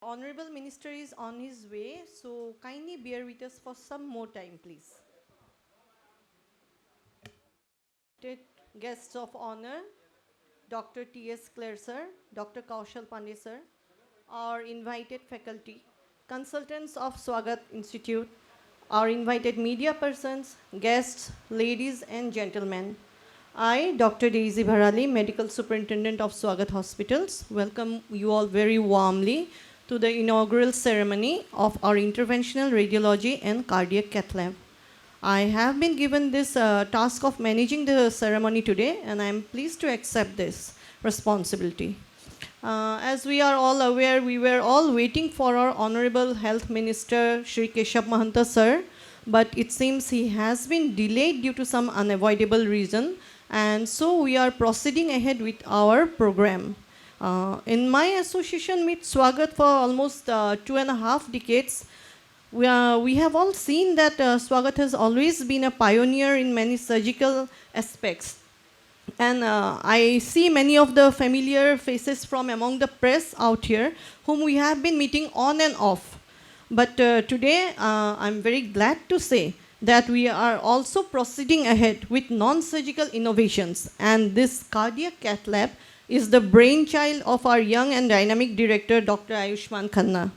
Honorable Minister is on his way, so kindly bear with us for some more time, please. Guests of honor, Dr. T.S. Kler sir, Dr. Kaushal Pandey sir, our invited faculty, consultants of Swagat Institute, our invited media persons, guests, ladies and gentlemen. I, Dr. Daisy Bharali, Medical Superintendent of Swagat Hospitals, welcome you all very warmly to the inaugural ceremony of our Interventional Radiology and Cardiac Cathlab. I have been given this task of managing the ceremony today, and I am pleased to accept this responsibility. As we are all aware, we were all waiting for our Honorable Health Minister, Shri Keshab Mahanta sir, but it seems he has been delayed due to some unavoidable reason, and so we are proceeding ahead with our program. In my association with Swagat for almost 2.5 decades, we have all seen that Swagat has always been a pioneer in many surgical aspects. And I see many of the familiar faces from among the press out here, whom we have been meeting on and off. But today, I'm very glad to say that we are also proceeding ahead with non-surgical innovations. And this cardiac cath lab is the brainchild of our young and dynamic director, Dr. 𝗦𝗢𝗡𝗞.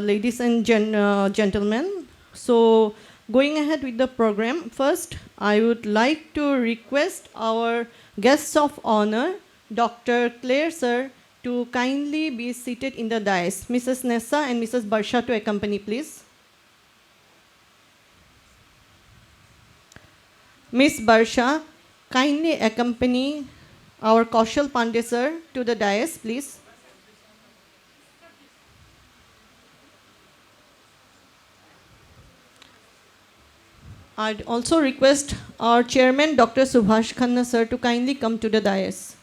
Ladies and gentlemen, so going ahead with the program, first I would like to request our guests of honor, Dr. Kler sir, to kindly be seated in the dais. Mrs. Nessa and Mrs. Barsha to accompany, please. Ms. Barsha, kindly accompany our Kaushal Pandey sir to the dais, please. I'd also request our chairman, Dr. Subhash Khanna sir, to kindly come to the dais.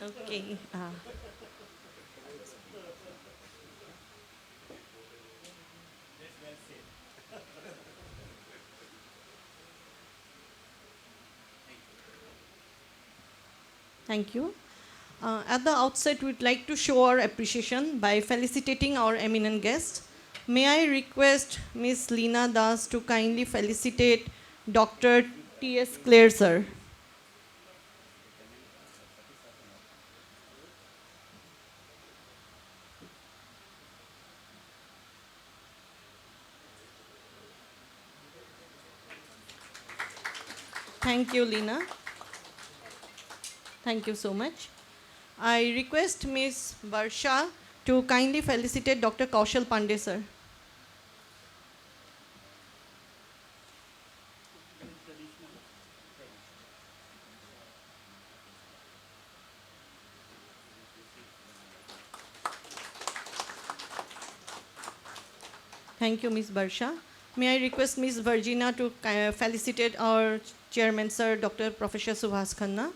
Okay. Thank you. At the outset, we'd like to show our appreciation by felicitating our eminent guest. May I request Ms. Leena Das to kindly felicitate Dr. T.S. Kler sir. Thank you, Leena. Thank you so much. I request Ms. Barsha to kindly felicitate Dr. Kaushal Pandey sir. Thank you, Ms. Barsha. May I request Ms. Virginia to felicitate our chairman sir, Dr. Professor Subhash Khanna.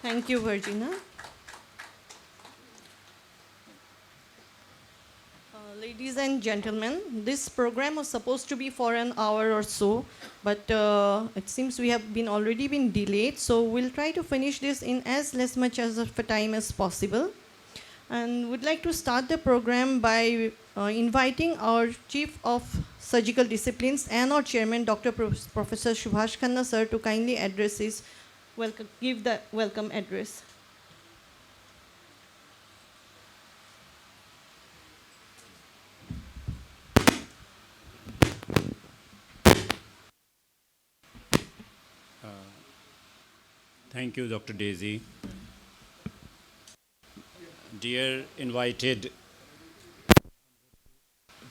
Thank you, Virginia. Ladies and gentlemen, this program was supposed to be for an hour or so, but it seems we have already been delayed, so we'll try to finish this in as much as of a time as possible. And would like to start the program by inviting our Chief of Surgical Disciplines and our Chairman, Dr. Professor Subhash Khanna sir, to kindly address his give the welcome address. Thank you, Dr. Daisy. Dear invited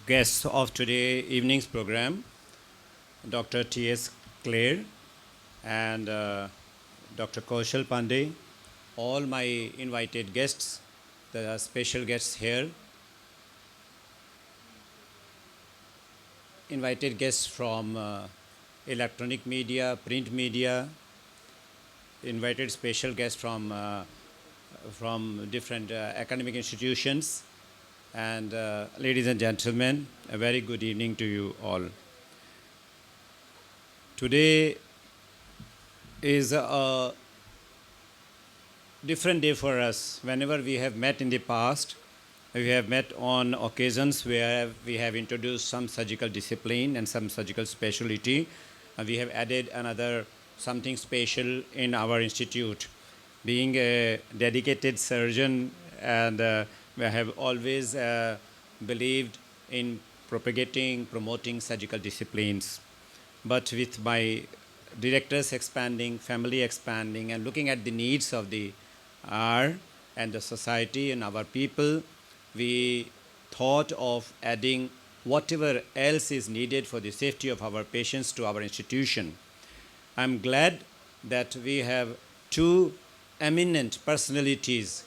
guests of today evening's program, Dr. T.S. Kler and Dr. Kaushal Pandey, all my invited guests, the special guests here, invited guests from electronic media, print media, invited special guests from different academic institutions, and ladies and gentlemen, a very good evening to you all. Today is a different day for us. Whenever we have met in the past, we have met on occasions where we have introduced some surgical discipline and some surgical specialty. We have added another something special in our institute. Being a dedicated surgeon, and we have always believed in propagating, promoting surgical disciplines. But with my directors expanding, family expanding, and looking at the needs of the hour and the society and our people, we thought of adding whatever else is needed for the safety of our patients to our institution. I'm glad that we have two eminent personalities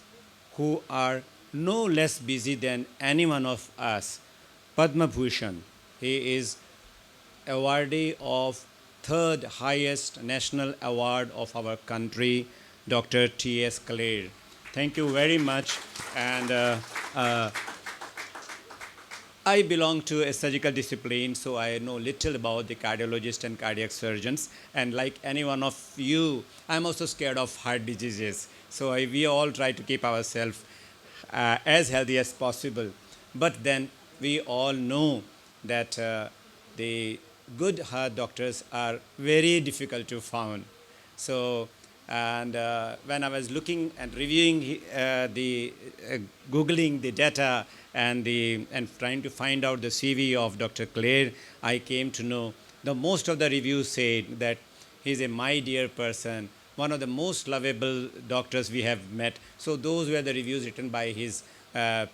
who are no less busy than any one of us. Padma Bhushan, he is awardee of third highest national award of our country, Dr. T.S. Kler. Thank you very much. And I belong to a surgical discipline, so I know little about the cardiologists and cardiac surgeons. And like any one of you, I'm also scared of heart diseases. So we all try to keep ourselves as healthy as possible. But then we all know that the good heart doctors are very difficult to find. So, and when I was looking and reviewing Googling the data and trying to find out the CV of Dr. Kler, I came to know the most of the reviews said that he's a my dear person, one of the most lovable doctors we have met. So those were the reviews written by his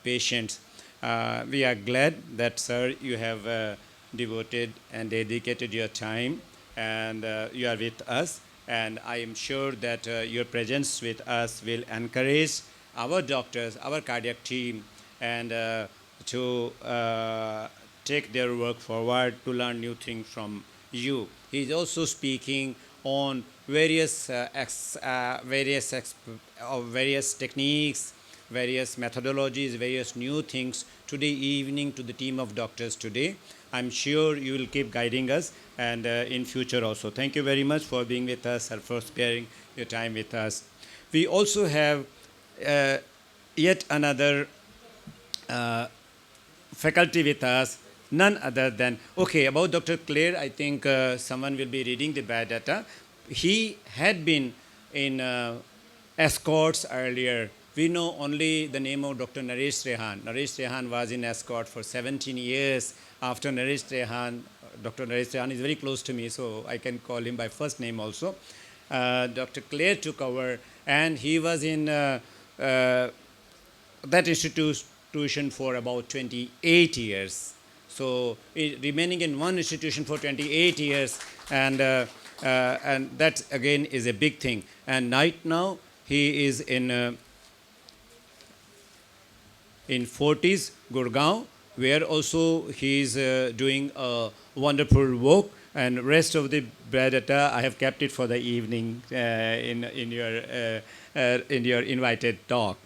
patients. We are glad that, sir, you have devoted and dedicated your time, and you are with us. And I am sure that your presence with us will encourage our doctors, our cardiac team, and to take their work forward, to learn new things from you. He is also speaking on various techniques, various methodologies, various new things today evening to the team of doctors today. I'm sure you will keep guiding us, and in future also. Thank you very much for being with us and for sparing your time with us. We also have yet another faculty with us, none other than, okay, about Dr. Kler, I think someone will be reading the biodata. He had been in escorts earlier. We know only the name of Dr. Naresh Rehan. Naresh Rehan was in escort for 17 years. After Naresh Rehan, Dr. Naresh Rehan is very close to me, so I can call him by first name also. Dr. Kler took over, and he was in that institution for about 28 years. So remaining in one institution for 28 years, and that again is a big thing. And right now he is in Fortis, Gurugram, where also he is doing a wonderful work. And rest of the biodata I have kept it for the evening in your invited talk.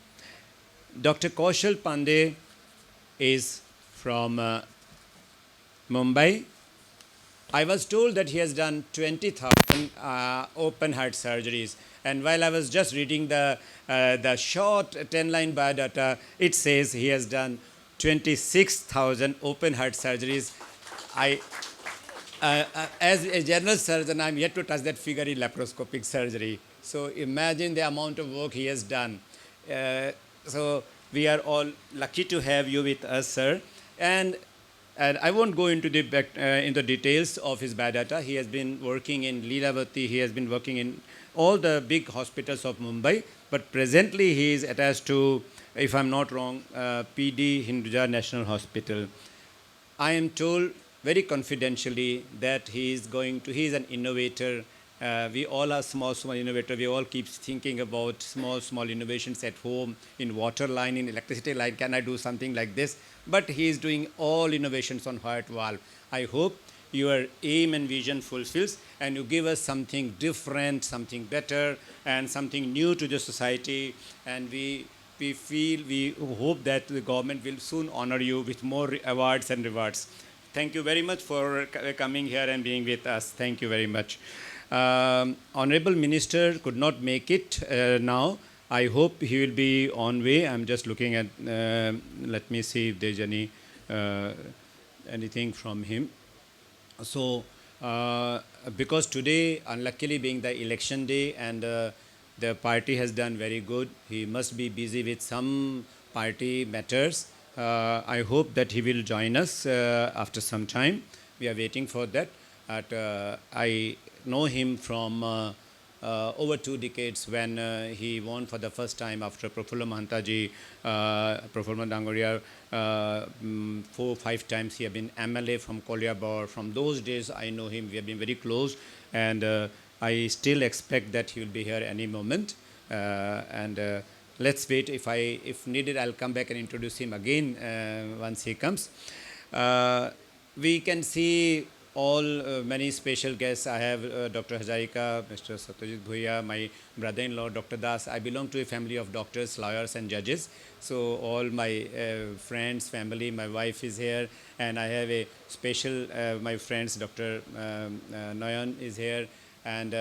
Dr. Kaushal Pandey is from Mumbai. I was told that he has done 20,000 open heart surgeries. And while I was just reading the short 10-line biodata, it says he has done 26,000 open heart surgeries. As a general surgeon, I'm yet to touch that figure in laparoscopic surgery. So imagine the amount of work he has done. So we are all lucky to have you with us, sir. And I won't go into the details of his biodata. He has been working in Leelavati. He has been working in all the big hospitals of Mumbai. But presently, he is attached to, if I'm not wrong, PD Hinduja National Hospital. I am told very confidentially that he is an innovator We all are small innovators. We all keep thinking about small innovations at home, in water line, in electricity line. Can I do something like this? But he is doing all innovations on heart valve. I hope your aim and vision fulfills and you give us something different, something better, and something new to the society. And we hope that the government will soon honor you with more awards and rewards. Thank you very much for coming here and being with us. Thank you very much. Honorable Minister could not make it now. I hope he will be on way. I'm just looking at, let me see if there's anything from him. So, because today, unluckily being the election day and the party has done very good, he must be busy with some party matters. I hope that he will join us after some time. We are waiting for that. I know him from over 2 decades when he won for the first time after 𝗟𝗡𝗞𝗏 𝗟𝗜𝗡𝗞 4-5 times he have been MLA from Koliabor. From those days I know him. We have been very close, and I still expect that he will be here any moment. Let's wait. If needed, I'll come back and introduce him again once he comes. We can see all many special guests. I have Dr. 𝗟𝗡𝗞𝗏, Mr. 𝗟𝗡𝗏, my brother-in-law, Dr. Das. I belong to a family of doctors, lawyers, and judges. So all my friends, family, my wife is here, and I have a special my friends. Dr. Nayan is here, and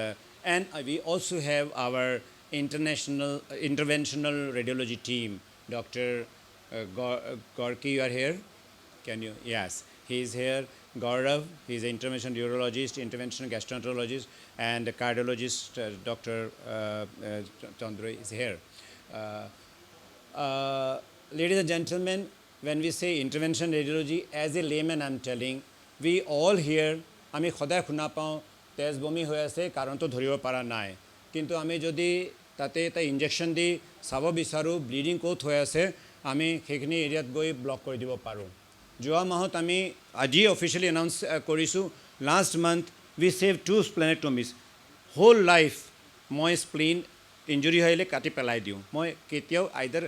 we also have our interventional radiology team. Dr. Gorky, you are here? Can you? Yes, he is here. Gaurav, he is an interventional urologist, interventional gastroenterologist, and a cardiologist. Dr. 𝗟𝗡𝗏𝗏 is here. Ladies and gentlemen, when we say interventional radiology, as a layman I'm telling, we all here, আমি সদায় শুনা পাওঁ তেজ বমি হৈ আছে কাৰণটো ধৰিব পৰা নাই, কিন্তু আমি যদি তাতে এটা ইনজেকশ্যন দি চাব বিচাৰোঁ ব্লিডিং ক'ত হৈ আছে, আমি সেইখিনি এৰিয়াত গৈ ব্লক কৰি দিব পাৰোঁ। যোৱা মাহত আমি আজি অফিচিয়েলি এনাউন্স কৰিছোঁ, last month we save 2 splenectomies. Whole life মই স্প্লিন ইঞ্জুৰি হ'লে কাটি পেলাই দিওঁ। মই কেতিয়াও আইদাৰ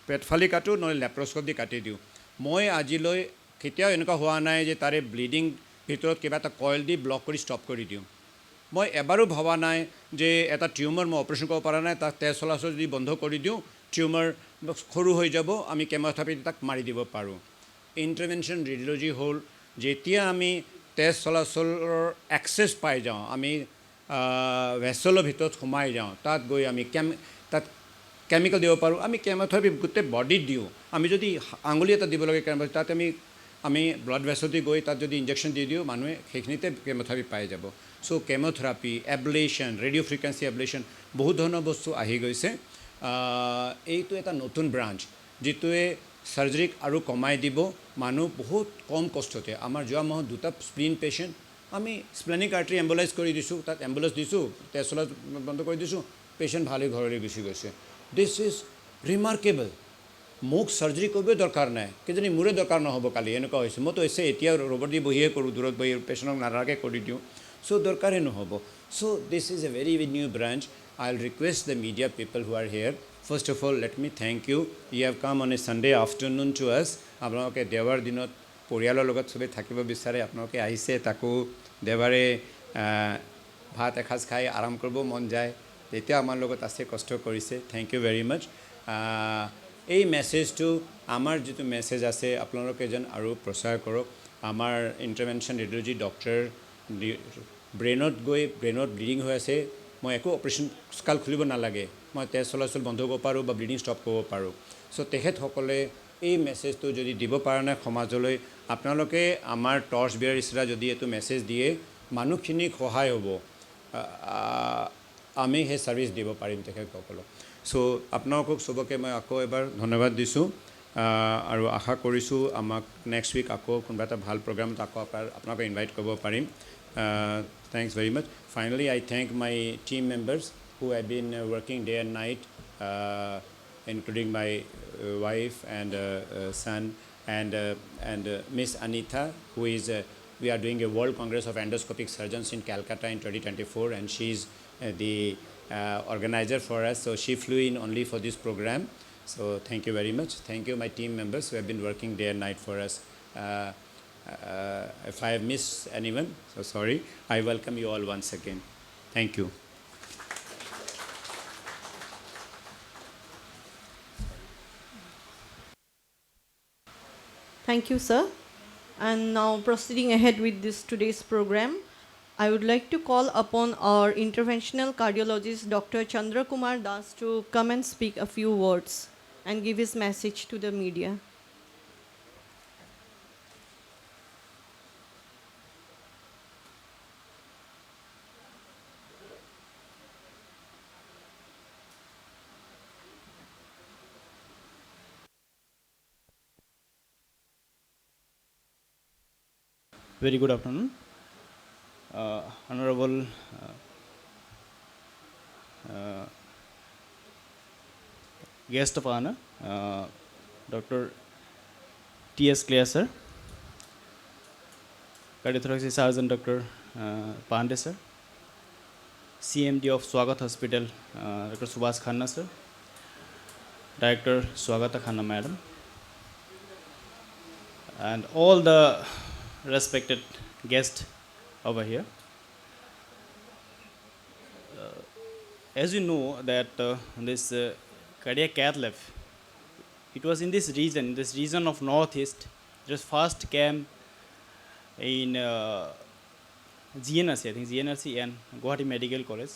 পেটফালি কাটোঁ নহ'লে লেপ্ৰস্কোপ দি কাটি দিওঁ। মই আজিলৈ কেতিয়াও এনেকুৱা হোৱা নাই যে তাৰে ব্লিডিং ভিতৰত কিবা এটা কইল দি ব্লক কৰি ষ্টপ কৰি দিওঁ। মই এবাৰো ভবা নাই যে এটা টিউমাৰ মই অপাৰেশ্যন কৰিব পৰা নাই, তাক তেজ চলাচল যদি বন্ধ কৰি দিওঁ টিউমাৰ সৰু হৈ যাব, আমি কেম'থেৰাপি তাক মাৰি দিব পাৰোঁ। ইণ্টাৰভেনশ্যন ৰেডিঅ'লজি হ'ল যেতিয়া আমি তেজ চলাচলৰ এক্সেছ পাই যাওঁ, আমি ভেছলৰ ভিতৰত সোমাই যাওঁ, তাত গৈ আমি তাত কেমিকেল দিব পাৰোঁ। আমি কেম'থেৰাপি গোটেই বডিত দিওঁ। আমি যদি আঙুলি এটা দিব লাগে কেম'থেৰাপি, তাত আমি ব্লাড ভেছল দি গৈ তাত যদি ইনজেকশ্যন দি দিওঁ মানুহে সেইখিনিতে কেম'থেৰাপি পাই যাব। চ' কেম'থেৰাপি, এবলেশ্যন, ৰেডিঅ' ফ্ৰিকুৱেঞ্চি এবলেশ্যন বহুত ধৰণৰ বস্তু আহি গৈছে। এইটো এটা নতুন ব্ৰাঞ্চ যিটোৱে চাৰ্জাৰীক আৰু কমাই দিব, মানুহ বহুত কম কষ্টতে। আমাৰ যোৱা মাহত 2টা স্প্লিন পেচেণ্ট আমি স্প্লেনিক আৰ্টাৰী এম্বুলাইজ কৰি দিছোঁ, তাত এম্বুলেঞ্চ দিছোঁ, তেজ চলা বন্ধ কৰি দিছোঁ, পেচেণ্ট ভালেই ঘৰলৈ গুচি গৈছে। This is remarkable. মোক চাৰ্জাৰী কৰিবই দৰকাৰ নাই, কিজানি মোৰে দৰকাৰ নহ'ব কালি, এনেকুৱা হৈছে। মইতো এতিয়া ৰবট দি বহিয়ে কৰোঁ, দূৰত বহি পেচেণ্টক নাৰাকে কৰি দিওঁ। চ' দৰকাৰেই নহ'ব। চ' this is a very new branch. I'll request the media people who are here. First of all, let me thank you. You have come on a Sunday afternoon to us. আপোনালোকে দেওবাৰ দিনত পৰিয়ালৰ লগত চবেই থাকিব বিচাৰে, আপোনালোকে আহিছে, তাকো দেওবাৰে ভাত এসাঁজ খাই আৰাম কৰিব মন যায়, তেতিয়া আমাৰ লগত আছে, কষ্ট কৰিছে। থেংক ইউ ভেৰি মাছ। এই মেছেজটো আমাৰ যিটো মেছেজ আছে আপোনালোকে যেন আৰু প্ৰচাৰ কৰক। আমাৰ ইণ্টাৰভেনশ্যন ৰেডিঅ'লজি ডক্টৰ ব্ৰেইনত গৈ ব্ৰেইনত ব্লিডিং হৈ আছে, মই একো অপাৰেশ্যন স্কাল খুলিব নালাগে, মই তেজ চলাচল বন্ধ কৰিব পাৰোঁ বা ব্লিডিং ষ্টপ কৰিব পাৰোঁ। চ' তেখেতসকলে এই মেছেজটো যদি দিব পৰা নাই সমাজলৈ, আপোনালোকে আমাৰ টৰ্চ বিয়াৰ ইছৰা যদি এইটো মেছেজ দিয়ে মানুহখিনিক সহায় হ'ব, আমি সেই ছাৰ্ভিচ দিব পাৰিম তেখেতসকলক। চ' আপোনালোকক চবকে মই আকৌ এবাৰ ধন্যবাদ দিছোঁ আৰু আশা কৰিছোঁ আমাক নেক্সট উইক আকৌ কোনোবা এটা ভাল প্ৰগ্ৰামত আকৌ আপোনালোকে ইনভাইট কৰিব পাৰিম। Thanks very much. Finally, I thank my team members who have been working day and night, including my wife and son and Miss Anita, who is we are doing a World Congress of Endoscopic Surgeons in Calcutta in 2024, and she's the organizer for us. So she flew in only for this program. So thank you very much. Thank you, my team members who have been working day and night for us. If I have missed anyone, so sorry. I welcome you all once again. Thank you. Thank you, sir. And now proceeding ahead with this today's program, I would like to call upon our interventional cardiologist, Dr. 𝗟𝗘𝗗𝗜𝗔𝗟, to come and speak a few words and give his message to the media. Very good afternoon. Honorable guest of honor, Dr. T.S. Kler sir, Cardiothoracic Surgeon Dr. Pandey sir, CMD of Swagat Hospital, Dr. Subhash Khanna sir, Director Swagata Khanna madam, and all the respected guests over here. As you know that this cardiac cath lab, it was in this region of Northeast. Just first came in GNRC, I think GNRC and Guwahati Medical College.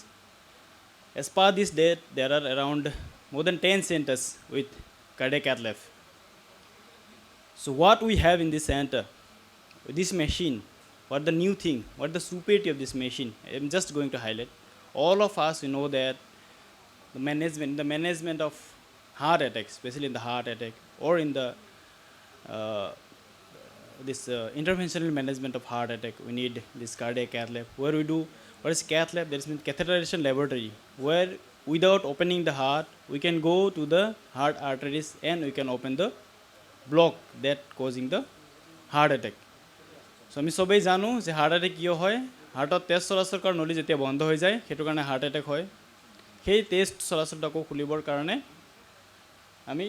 As per this date, there are around more than 10 centers with cardiac cath lab. So what we have in this center, this machine, what the new thing, what the superiority of this machine, I'm just going to highlight. All of us, we know that the management of heart attack, especially in the heart attack, or in the interventional management of heart attack, we need this cardiac cath lab. Where we do, what is cath lab? There is catheterization laboratory, where without opening the heart, we can go to the heart arteries and we can open the block that causing the heart attack. So আমি সবাই জানো যে heart attack কিয় হয়, হাৰ্টত তেজ চলাচল কৰাৰ নলী যেতিয়া বন্ধ হৈ যায় সেইটো কাৰণে হাৰ্ট এটেক হয়। সেই তেজ চলাচলটাকো খুলিবৰ কাৰণে আমি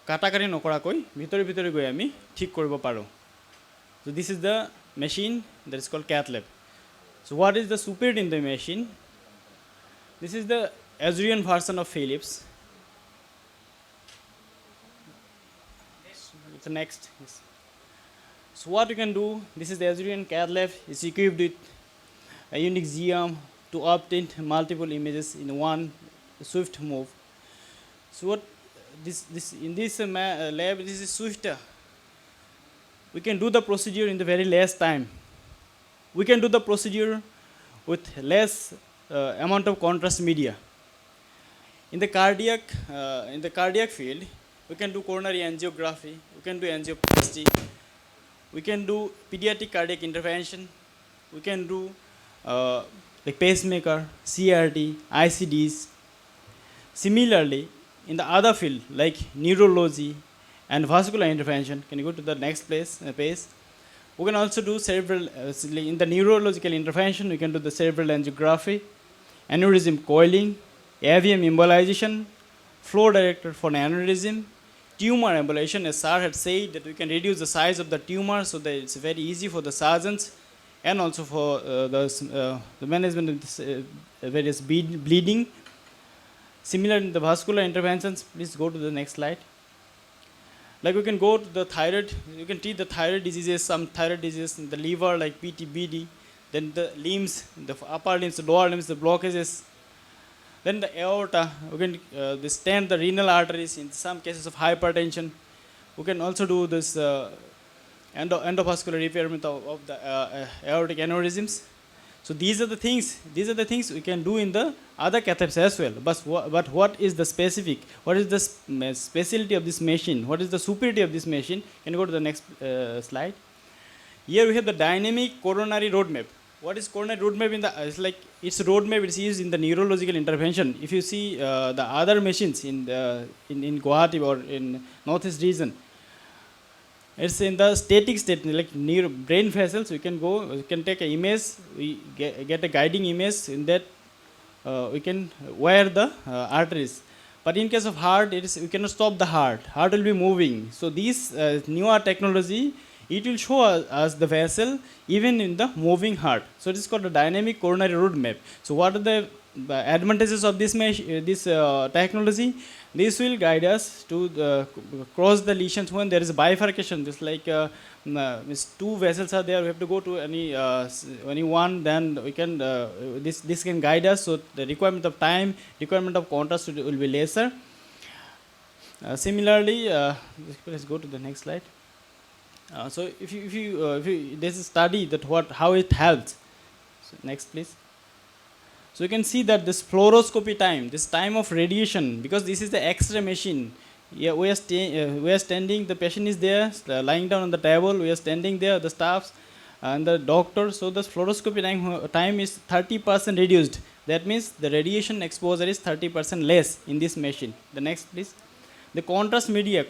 কাটাকাটি নকৰাকৈ ভিতৰি ভিতৰি গৈ আমি ঠিক কৰিব পাৰোঁ। So this is the machine that is called cath lab. So what is the superiority in the machine? This is the Azurian version of Philips. The next. Yes. So what you can do, this is the Azurian cath lab. It's equipped with a unique GM to obtain multiple images in one swift move. So what in this lab, this is swift. We can do the procedure in the very less time. We can do the procedure with less amount of contrast media. In the cardiac field, we can do coronary angiography, we can do angioplasty, we can do pediatric cardiac intervention, we can do like pacemaker, CRT, ICDs. Similarly, in the other field like neurology and vascular intervention, can you go to the next page? We can also do cerebral, in the neurological intervention, we can do the cerebral angiography, aneurysm coiling, AVM embolization, flow director for aneurysm, tumor embolization. As sir had said that we can reduce the size of the tumor so that it's very easy for the surgeons and also for the management of this, various bleeding. Similar in the vascular interventions, please go to the next slide. Like we can go to the thyroid, you can treat the thyroid diseases, some thyroid diseases in the liver like PT-BD, then the limbs, the upper limbs, the lower limbs, the blockages. Then the aorta, we can stent the renal arteries in some cases of hypertension. We can also do this endovascular repairment of the aortic aneurysms. So these are the things we can do in the other catheters as well. But what is the specific? What is the specialty of this machine? What is the superiority of this machine? Can you go to the next slide? Here we have the dynamic coronary roadmap. What is coronary roadmap? It's roadmap. It's used in the neurological intervention. If you see the other machines in Guwahati or in Northeast region, It's in the static state, like near brain vessels. We can go, we can take an image, we get a guiding image. In that, we can wire the arteries. But in case of heart, we cannot stop the heart. Heart will be moving. So this newer technology, it will show us the vessel even in the moving heart. So it is called the dynamic coronary route map. So what are the advantages of this technology? This will guide us to cross the lesions when there is a bifurcation. Just like two vessels are there, we have to go to any one. Then we can this can guide us. So the requirement of time, requirement of contrast will be lesser. Similarly, let's go to the next slide. So if you there's a study that how it helps. So next, please. So you can see that this fluoroscopy time, this time of radiation, because this is the X-ray machine. Yeah, we are standing. The patient is there, lying down on the table. We are standing there, the staffs and the doctor. So the fluoroscopy time is 30% reduced. That means the radiation exposure is 30% less in this machine. The next, please. The contrast media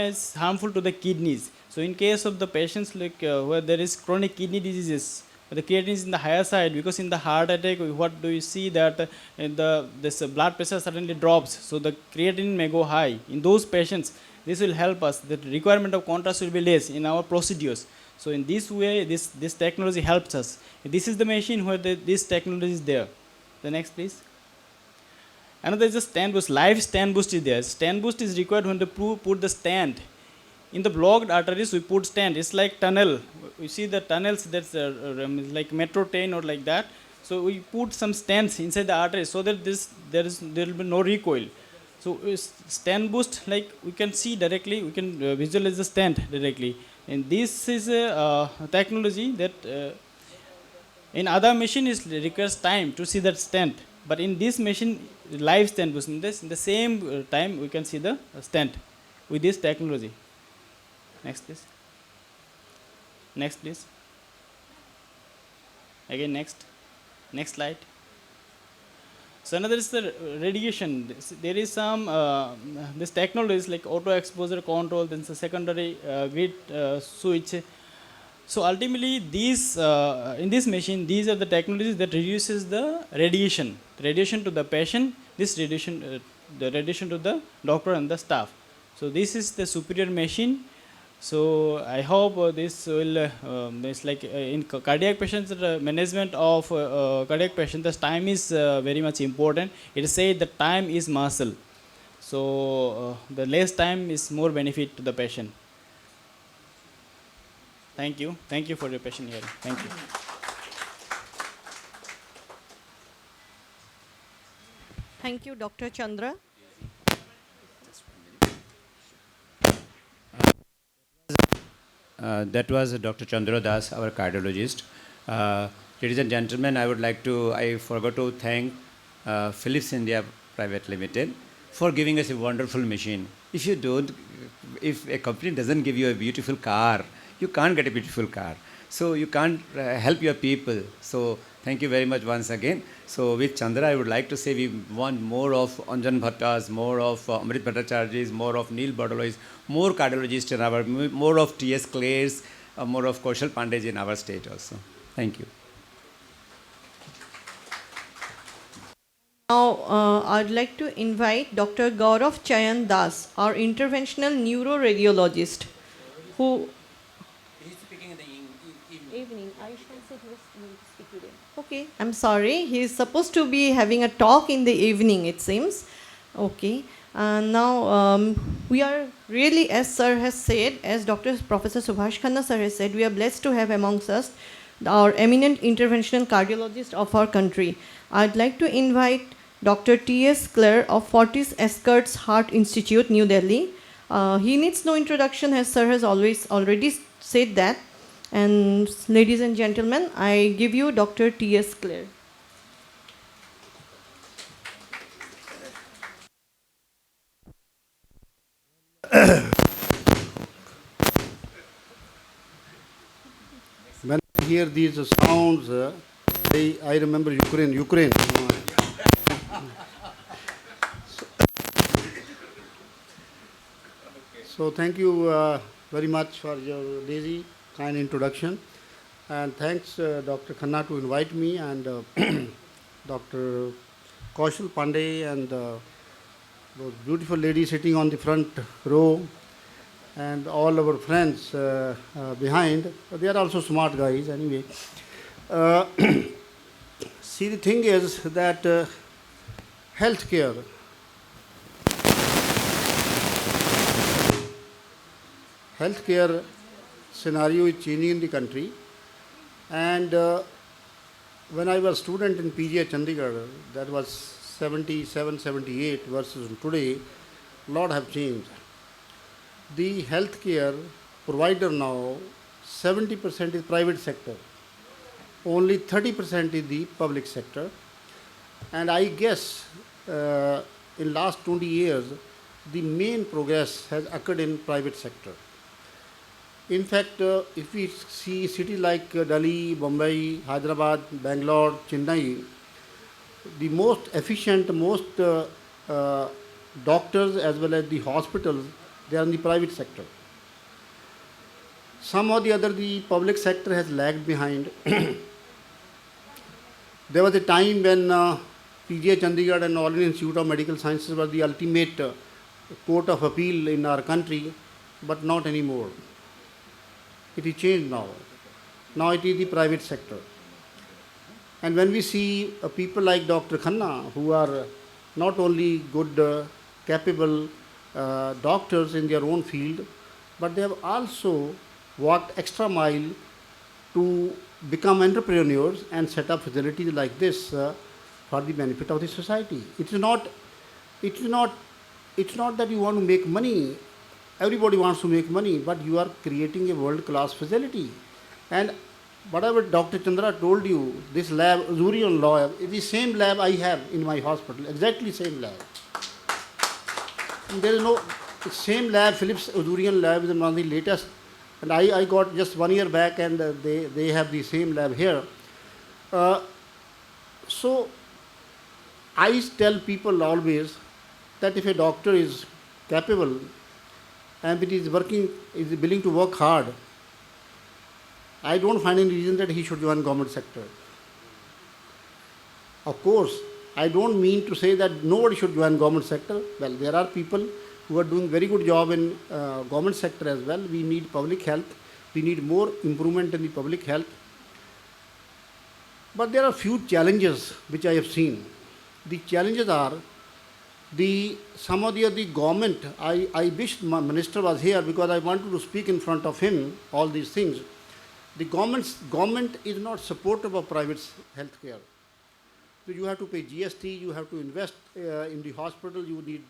is harmful to the kidneys. So in case of the patients like where there is chronic kidney diseases, the creatinine is in the higher side, because in the heart attack, what do you see that this blood pressure suddenly drops, so the creatinine may go high. In those patients, this will help us. The requirement of contrast will be less in our procedures. So in this way, this technology helps us. This is the machine where this technology is there. The next, please. Another is the stand boost. Live stand boost is there. Stand boost is required when they put the stand. In the blocked arteries, we put stand. It's like tunnel. We see the tunnels that's like metro train or like that. So we put some stands inside the arteries so that there will be no recoil. So stand boost, like we can see directly, we can visualize the stand directly. And this is a technology that in other machine it requires time to see that stand. But in this machine, live stand boost, in the same time we can see the stand with this technology. Next, please. Next, please. Again, next. Next slide. So another is the radiation. There is some this technology like auto exposure control. Then the secondary grid switch. So ultimately, these in this machine, these are the technologies that reduces the radiation to the patient. This radiation, the radiation to the doctor and the staff. So this is the superior machine. So I hope this will it's like in cardiac patients, management of cardiac patients, the time is very much important. It is said that time is muscle. So the less time is more benefit to the patient. Thank you. Thank you for your patient hearing. Thank you. Thank you, Dr. Chandra. That was Dr. Chandra Das, our cardiologist. Ladies and gentlemen, I forgot to thank Philips India Private Limited for giving us a wonderful machine. If a company doesn't give you a beautiful car, you can't get a beautiful car. So you can't help your people. So thank you very much once again. So with Chandra, I would like to say we want more of Anjan Bhattas, more of Amrit Bhattacharjis, more of Neil Bardolois, more cardiologists in our, more of T.S. Klers, more of Kaushal Pandey in our state also. Thank you. Now, I'd like to invite Dr. 𝗟𝗡𝗞𝗟 Das, our interventional neuroradiologist, who... He's speaking in the Evening. I shall say he was going to speak today. Okay, I'm sorry. He is supposed to be having a talk in the evening, it seems. Okay. Now, we are really, as sir has said, as Professor Subhash Khanna sir has said, we are blessed to have amongst us our eminent interventional cardiologist of our country. I'd like to invite Dr. T.S. Kler of Fortis 𝗟𝗡𝗞 Institute, New Delhi. He needs no introduction, as sir has already said that. And ladies and gentlemen, I give you Dr. T.S. Kler. When I hear these sounds, I remember Ukraine. So thank you, very much for your lazy, kind introduction. And thanks, Dr. Khanna, to invite me, and Dr. Kaushal Pandey, and those beautiful ladies sitting on the front row, and all our friends behind. They are also smart guys, anyway. Uh, See, the thing is that healthcare, healthcare scenario is changing in the country. And when I was student in 𝗦𝗖𝗔𝗟, that was 77, 78 versus today, a lot have changed. The healthcare provider now, 70% is private sector, only 30% is the public sector. And I guess in last 20 years, the main progress has occurred in private sector. In fact, if we see cities like Delhi, Bombay, Hyderabad, Bangalore, Chennai, the most efficient, most doctors as well as the hospitals, they are in the private sector. Some or the other, the public sector has lagged behind. There was a time when 𝗦𝗖𝗔𝗟 and All Indian Institute of Medical Sciences was the ultimate court of appeal in our country, but not anymore. It is changed now. Now it is the private sector. And when we see people like Dr. Khanna, who are not only good, capable doctors in their own field, but they have also walked extra mile to become entrepreneurs and set up facilities like this for the benefit of the society. It's not that you want to make money. Everybody wants to make money, but you are creating a world-class facility. And whatever Dr. Chandra told you, this lab, 𝗟𝗡𝗏 lab, is the same lab I have in my hospital, exactly same lab. And there is no same lab, Philips 𝗟𝗡𝗏 lab is one of the latest. And I got just 1 year back, and they have the same lab here. So I tell people always that if a doctor is capable and it is willing to work hard, I don't find any reason that he should join government sector. Of course, I don't mean to say that nobody should join government sector. Well, there are people who are doing very good job in government sector as well. We need public health. We need more improvement in the public health. But there are few challenges which I have seen. The challenges are some of the government. I wish my minister was here because I wanted to speak in front of him all these things. The government is not supportive of private healthcare. So you have to pay GST, you have to invest in the hospital, you need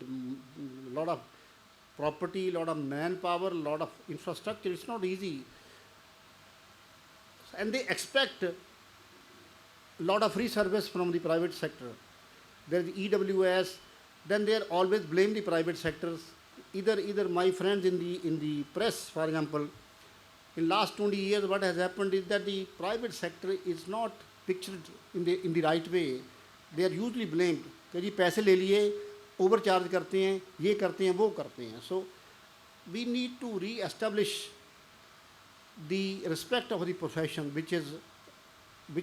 a lot of property, a lot of manpower, a lot of infrastructure. It's not easy. And they expect a lot of free service from the private sector. There is EWS, then they always blame the private sectors. Either my friends in the press, for example, in last 20 years, what has happened is that the private sector is not pictured in the right way. They are usually blamed. कि जी पैसे ले लिए, overcharge करते हैं, ये करते हैं, वो करते हैं. So we need to re-establish the respect of the profession, which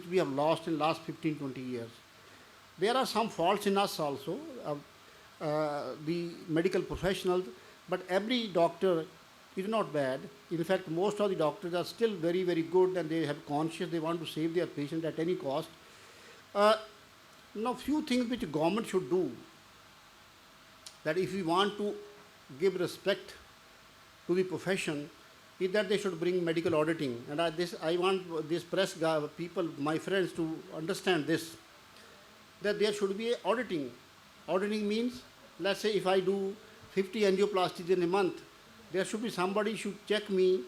we have lost in last 15-20 years. There are some faults in us also, the medical professionals, but every doctor is not bad. In fact, most of the doctors are still very, very good, and they have conscience, they want to save their patient at any cost. Now, few things which government should do, that if we want to give respect to the profession, is that they should bring medical auditing. And I want this press people, my friends, to understand this, that there should be auditing. Auditing means, let's say if I do 50 angioplasties in a month, there should be somebody should check me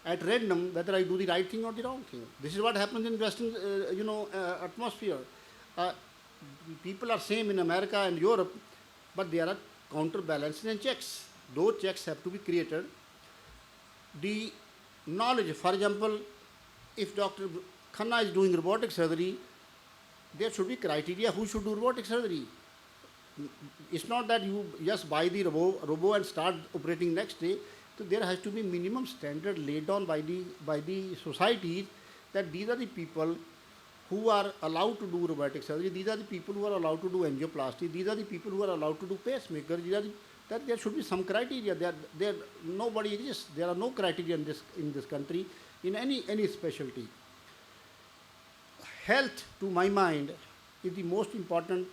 at random whether I do the right thing or the wrong thing. This is what happens in Western, atmosphere. People are same in America and Europe, but there are counterbalances and checks. Those checks have to be created. The knowledge, for example, if Dr. Khanna is doing robotic surgery, there should be criteria who should do robotic surgery. It's not that you just buy the robo and start operating next day. So there has to be minimum standard laid down by the societies that these are the people who are allowed to do robotic surgery, these are the people who are allowed to do angioplasty, these are the people who are allowed to do pacemakers, that there should be some criteria. Nobody exists. There are no criteria in this country in any specialty. Health, to my mind, is the most important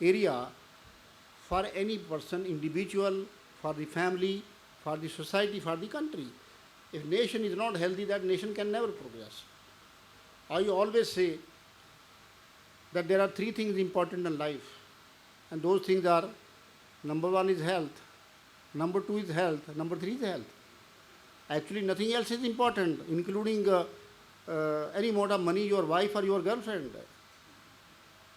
area for any person, individual, for the family, for the society, for the country. If nation is not healthy, that nation can never progress. I always say that there are three things important in life, and those things are: number one is health, number two is health, number three is health. Actually, nothing else is important, including any amount of money, your wife or your girlfriend.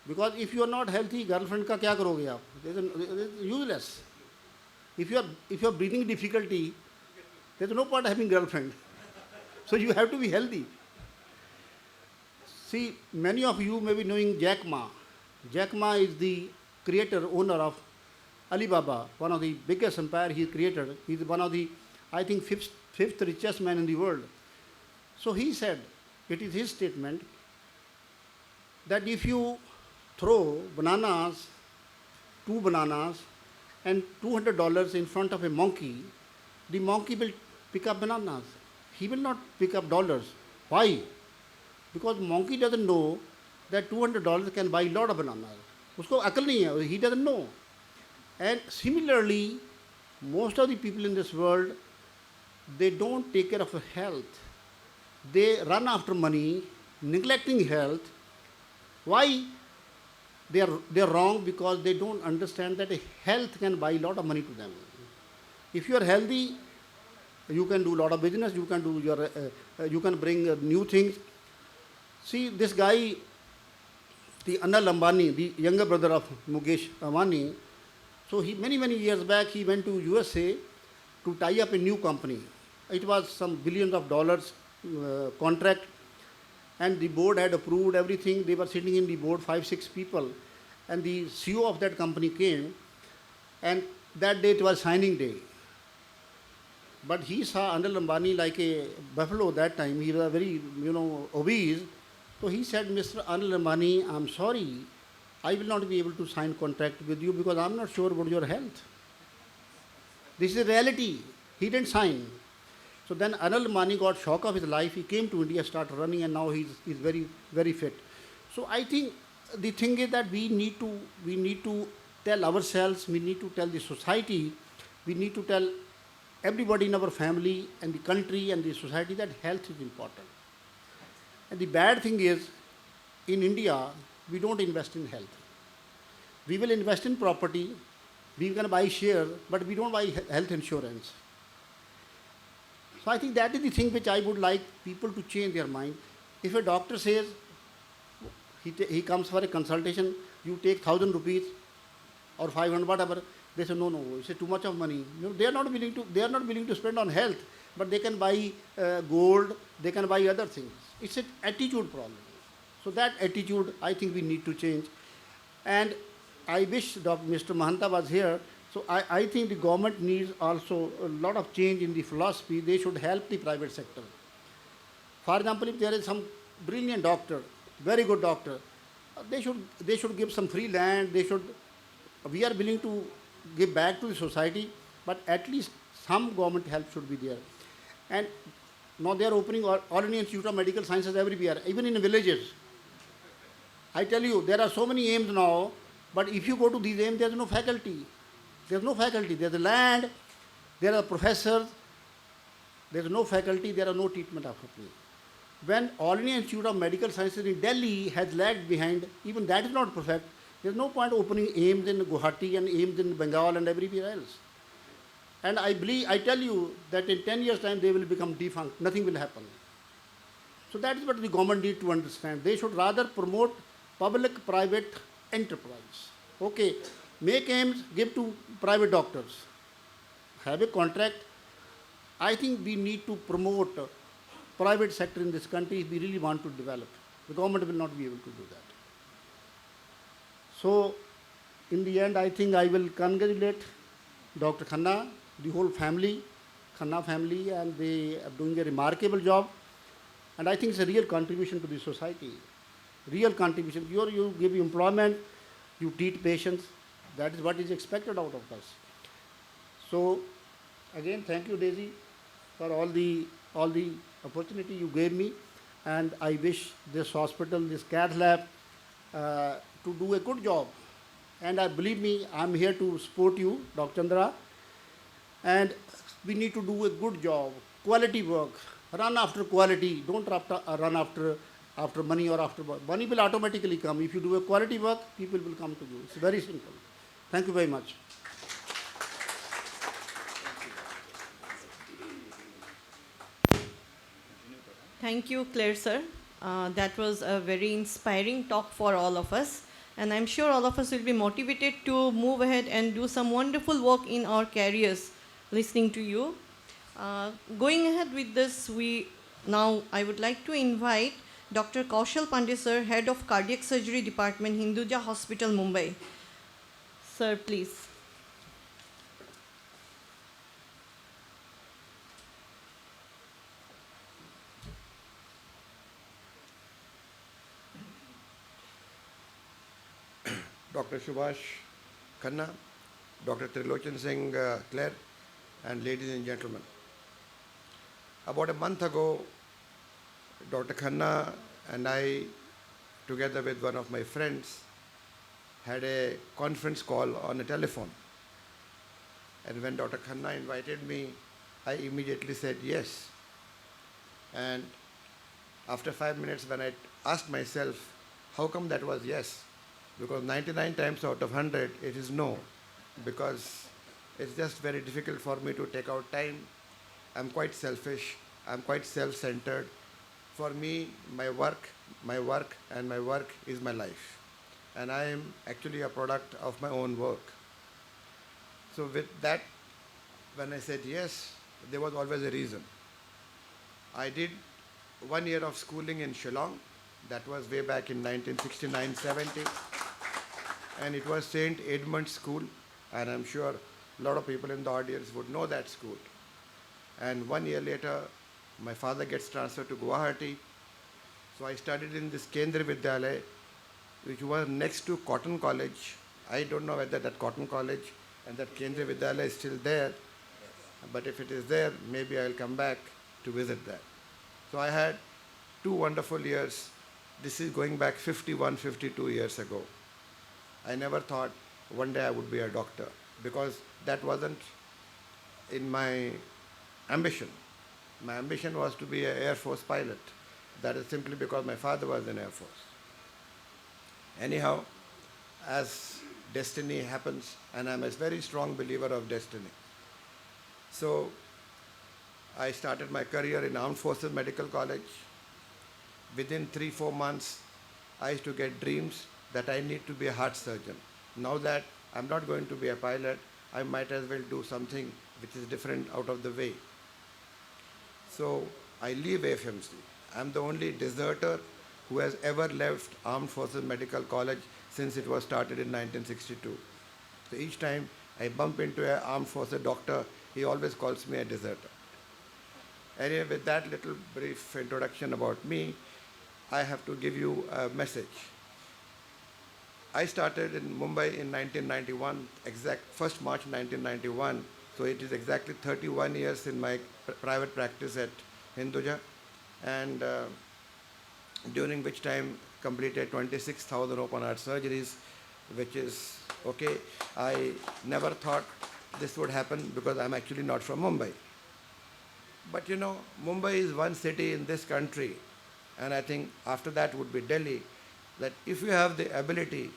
Because if you are not healthy, girlfriend का क्या करोगे आप? It's useless. If you are breathing difficulty, there's no point having girlfriend. So you have to be healthy. See, many of you may be knowing Jack Ma. Jack Ma is the creator, owner of Alibaba, one of the biggest empire he created. He's one of the, I think, fifth richest man in the world. So he said, it is his statement, that if you throw bananas, two bananas, and $200 in front of a monkey, the monkey will pick up bananas. He will not pick up dollars. Why? Because monkey doesn't know that $200 can buy a lot of bananas. Usko akal nahi hai, he doesn't know. And similarly, most of the people in this world, they don't take care of health. They run after money, neglecting health. Why? They are wrong because they don't understand that health can buy a lot of money to them. If you are healthy, you can do a lot of business, you can bring new things. See, this guy, the Anil Ambani, the younger brother of Mukesh Ambani, so many years back, he went to USA to tie up a new company. It was some billions of dollars contract, and the board had approved everything. They were sitting in the board, 5-6 people, and the CEO of that company came, and that day it was signing day. But he saw Anil Ambani like a buffalo that time. He was very, obese. So he said, Mr. Anil Ambani, I'm sorry, I will not be able to sign contract with you because I'm not sure about your health. This is a reality. He didn't sign. So then Anil Ambani got shock of his life. He came to India, started running, and now he's very, very fit. So I think the thing is that we need to tell ourselves, we need to tell the society, we need to tell everybody in our family and the country and the society that health is important. And the bad thing is, in India, we don't invest in health. We will invest in property, we can buy shares, but we don't buy health insurance. So I think that is the thing which I would like people to change their mind. If a doctor says, he comes for a consultation, you take 1,000 rupees or 500, whatever, they say, no, it's too much of money. They are not willing to spend on health, but they can buy gold, they can buy other things. It's an attitude problem. So that attitude, I think we need to change. And I wish Mr. Mahanta was here. So I think the government needs also a lot of change in the philosophy. They should help the private sector. For example, if there is some brilliant doctor, very good doctor, they should give some free land. We are willing to give back to the society, but at least some government help should be there. And now they are opening all Indian Institute of Medical Sciences everywhere, even in villages. I tell you, there are so many aims now, but if you go to these aims, there is no faculty. There is no faculty. There is land, there are professors, there is no faculty, there are no treatment opportunities. When All India Institute of Medical Sciences in Delhi has lagged behind, even that is not perfect. There is no point opening aims in Guwahati and aims in Bengal and everywhere else. And I tell you that in 10 years' time they will become defunct. Nothing will happen. So that is what the government needs to understand. They should rather promote public-private enterprise. Okay, make aims, give to private doctors. Have a contract. I think we need to promote private sector in this country if we really want to develop. The government will not be able to do that. So, in the end, I think I will congratulate Dr. Khanna, the whole family, Khanna family, and they are doing a remarkable job. And I think it's a real contribution to the society. Real contribution. You give employment, you treat patients. That is what is expected out of us. So, again, thank you, Daisy, for all the opportunity you gave me. And I wish this hospital, this cath lab, to do a good job. And believe me, I'm here to support you, Dr. Chandra. And we need to do a good job, quality work. Run after quality. Don't run after money or after work. Money will automatically come. If you do a quality work, people will come to you. It's very simple. Thank you very much. Thank you, Kler sir. That was a very inspiring talk for all of us. And I'm sure all of us will be motivated to move ahead and do some wonderful work in our careers, listening to you. Going ahead with this, I would like to invite Dr. Kaushal Pandey sir, Head of Cardiac Surgery Department, Hinduja Hospital, Mumbai. Sir, please. Dr. Subhash Khanna, Dr. 𝗟𝗚𝗡𝗟 Kler, and ladies and gentlemen. About a month ago, Dr. Khanna and I, together with one of my friends, had a conference call on a telephone. And when Dr. Khanna invited me, I immediately said yes. And after 5 minutes, when I asked myself, how come that was yes? Because 99 times out of 100, it is no. Because it's just very difficult for me to take out time. I'm quite selfish. I'm quite self-centered. For me, my work is my life. And I am actually a product of my own work. So with that, when I said yes, there was always a reason. I did 1 year of schooling in Shillong. That was way back in 1969-70. And it was St. Edmund's School. And I'm sure a lot of people in the audience would know that school. And 1 year later, my father gets transferred to Guwahati. So I studied in this 𝗟𝗚𝗓𝗏, which was next to Cotton College. I don't know whether that Cotton College and that 𝗟𝗚𝗓𝗏 is still there. But if it is there, maybe I'll come back to visit that. So I had 2 wonderful years. This is going back 51, 52 years ago. I never thought one day I would be a doctor, because that wasn't in my ambition. My ambition was to be an Air Force pilot. That is simply because my father was in Air Force. Anyhow, as destiny happens, and I'm a very strong believer of destiny. So I started my career in Armed Forces Medical College. Within 3-4 months, I used to get dreams that I need to be a heart surgeon. Now that I'm not going to be a pilot, I might as well do something which is different out of the way. So I leave AFMC. I'm the only deserter who has ever left Armed Forces Medical College since it was started in 1962. So each time I bump into an Armed Forces doctor, he always calls me a deserter. Anyway, with that little brief introduction about me, I have to give you a message. I started in Mumbai in 1991, exact 1st March 1991. So it is exactly 31 years in my private practice at Hinduja, and during which time completed 26,000 open heart surgeries, which is okay. I never thought this would happen because I'm actually not from Mumbai. But you know, Mumbai is one city in this country, and I think after that would be Delhi, that if you have the ability,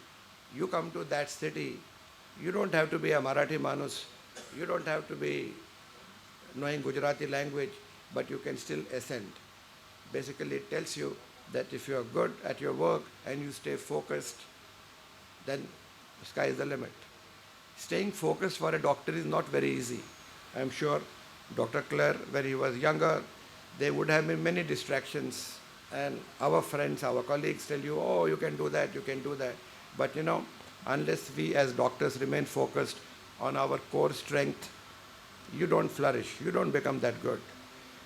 you come to that city, you don't have to be a Marathi Manus, you don't have to be knowing Gujarati language, but you can still ascend. Basically, it tells you that if you are good at your work and you stay focused, then the sky is the limit. Staying focused for a doctor is not very easy. I'm sure Dr. Kler, when he was younger, there would have been many distractions, and our friends, our colleagues tell you, oh, you can do that, you can do that. But you know, unless we as doctors remain focused on our core strength, you don't flourish, you don't become that good.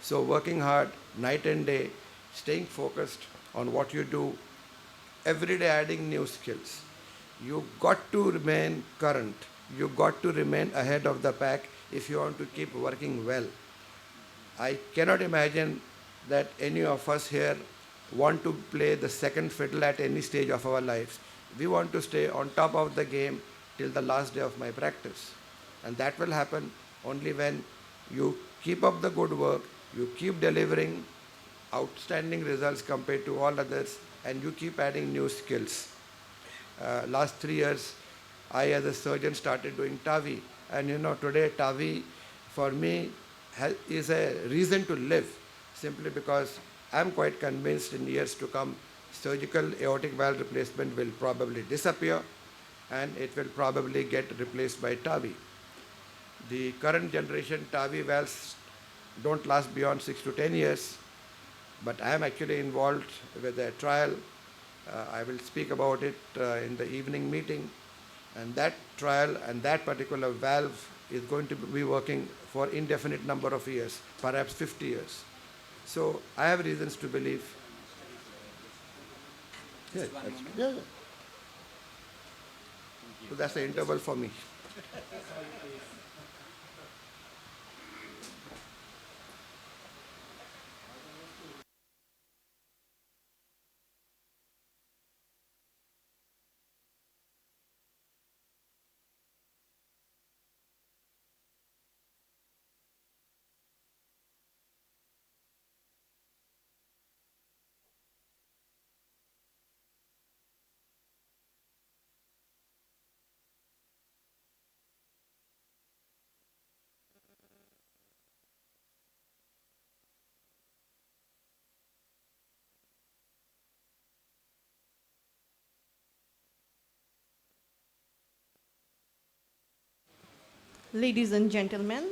So working hard, night and day, staying focused on what you do, every day adding new skills. You got to remain current. You got to remain ahead of the pack if you want to keep working well. I cannot imagine that any of us here want to play the second fiddle at any stage of our lives. We want to stay on top of the game till the last day of my practice. And that will happen only when you keep up the good work, you keep delivering outstanding results compared to all others, and you keep adding new skills. Last 3 years, I as a surgeon started doing TAVI, and today TAVI for me is a reason to live, simply because I'm quite convinced in years to come surgical aortic valve replacement will probably disappear and it will probably get replaced by TAVI. The current generation TAVI valves don't last beyond 6 to 10 years, but I am actually involved with a trial. I will speak about it in the evening meeting, and that trial and that particular valve is going to be working for indefinite number of years, perhaps 50 years. So I have reasons to believe. Yeah, yeah. So that's the interval for me. Ladies and gentlemen,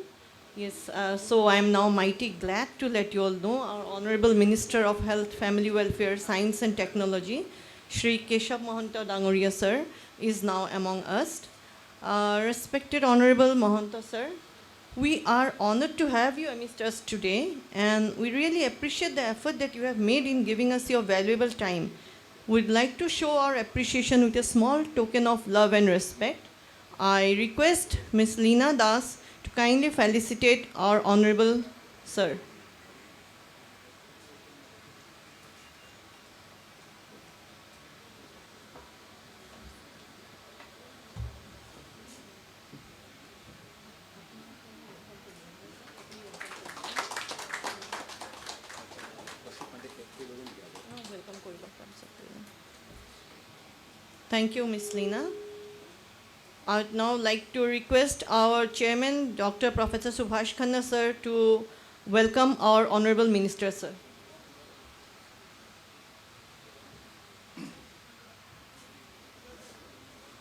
yes, so I am now mighty glad to let you all know our Honorable Minister of Health, Family Welfare, Science and Technology, Shri Keshab 𝗦𝗢𝗐𝗔𝗟 sir, is now among us. Respected Honorable Mahanta sir, we are honored to have you amidst us today, and we really appreciate the effort that you have made in giving us your valuable time. We'd like to show our appreciation with a small token of love and respect. I request Ms. Leena Das to kindly felicitate our Honorable Sir. Thank you, Ms. Leena. I would now like to request our Chairman, Dr. Professor Subhash Khanna sir, to welcome our Honorable Minister sir.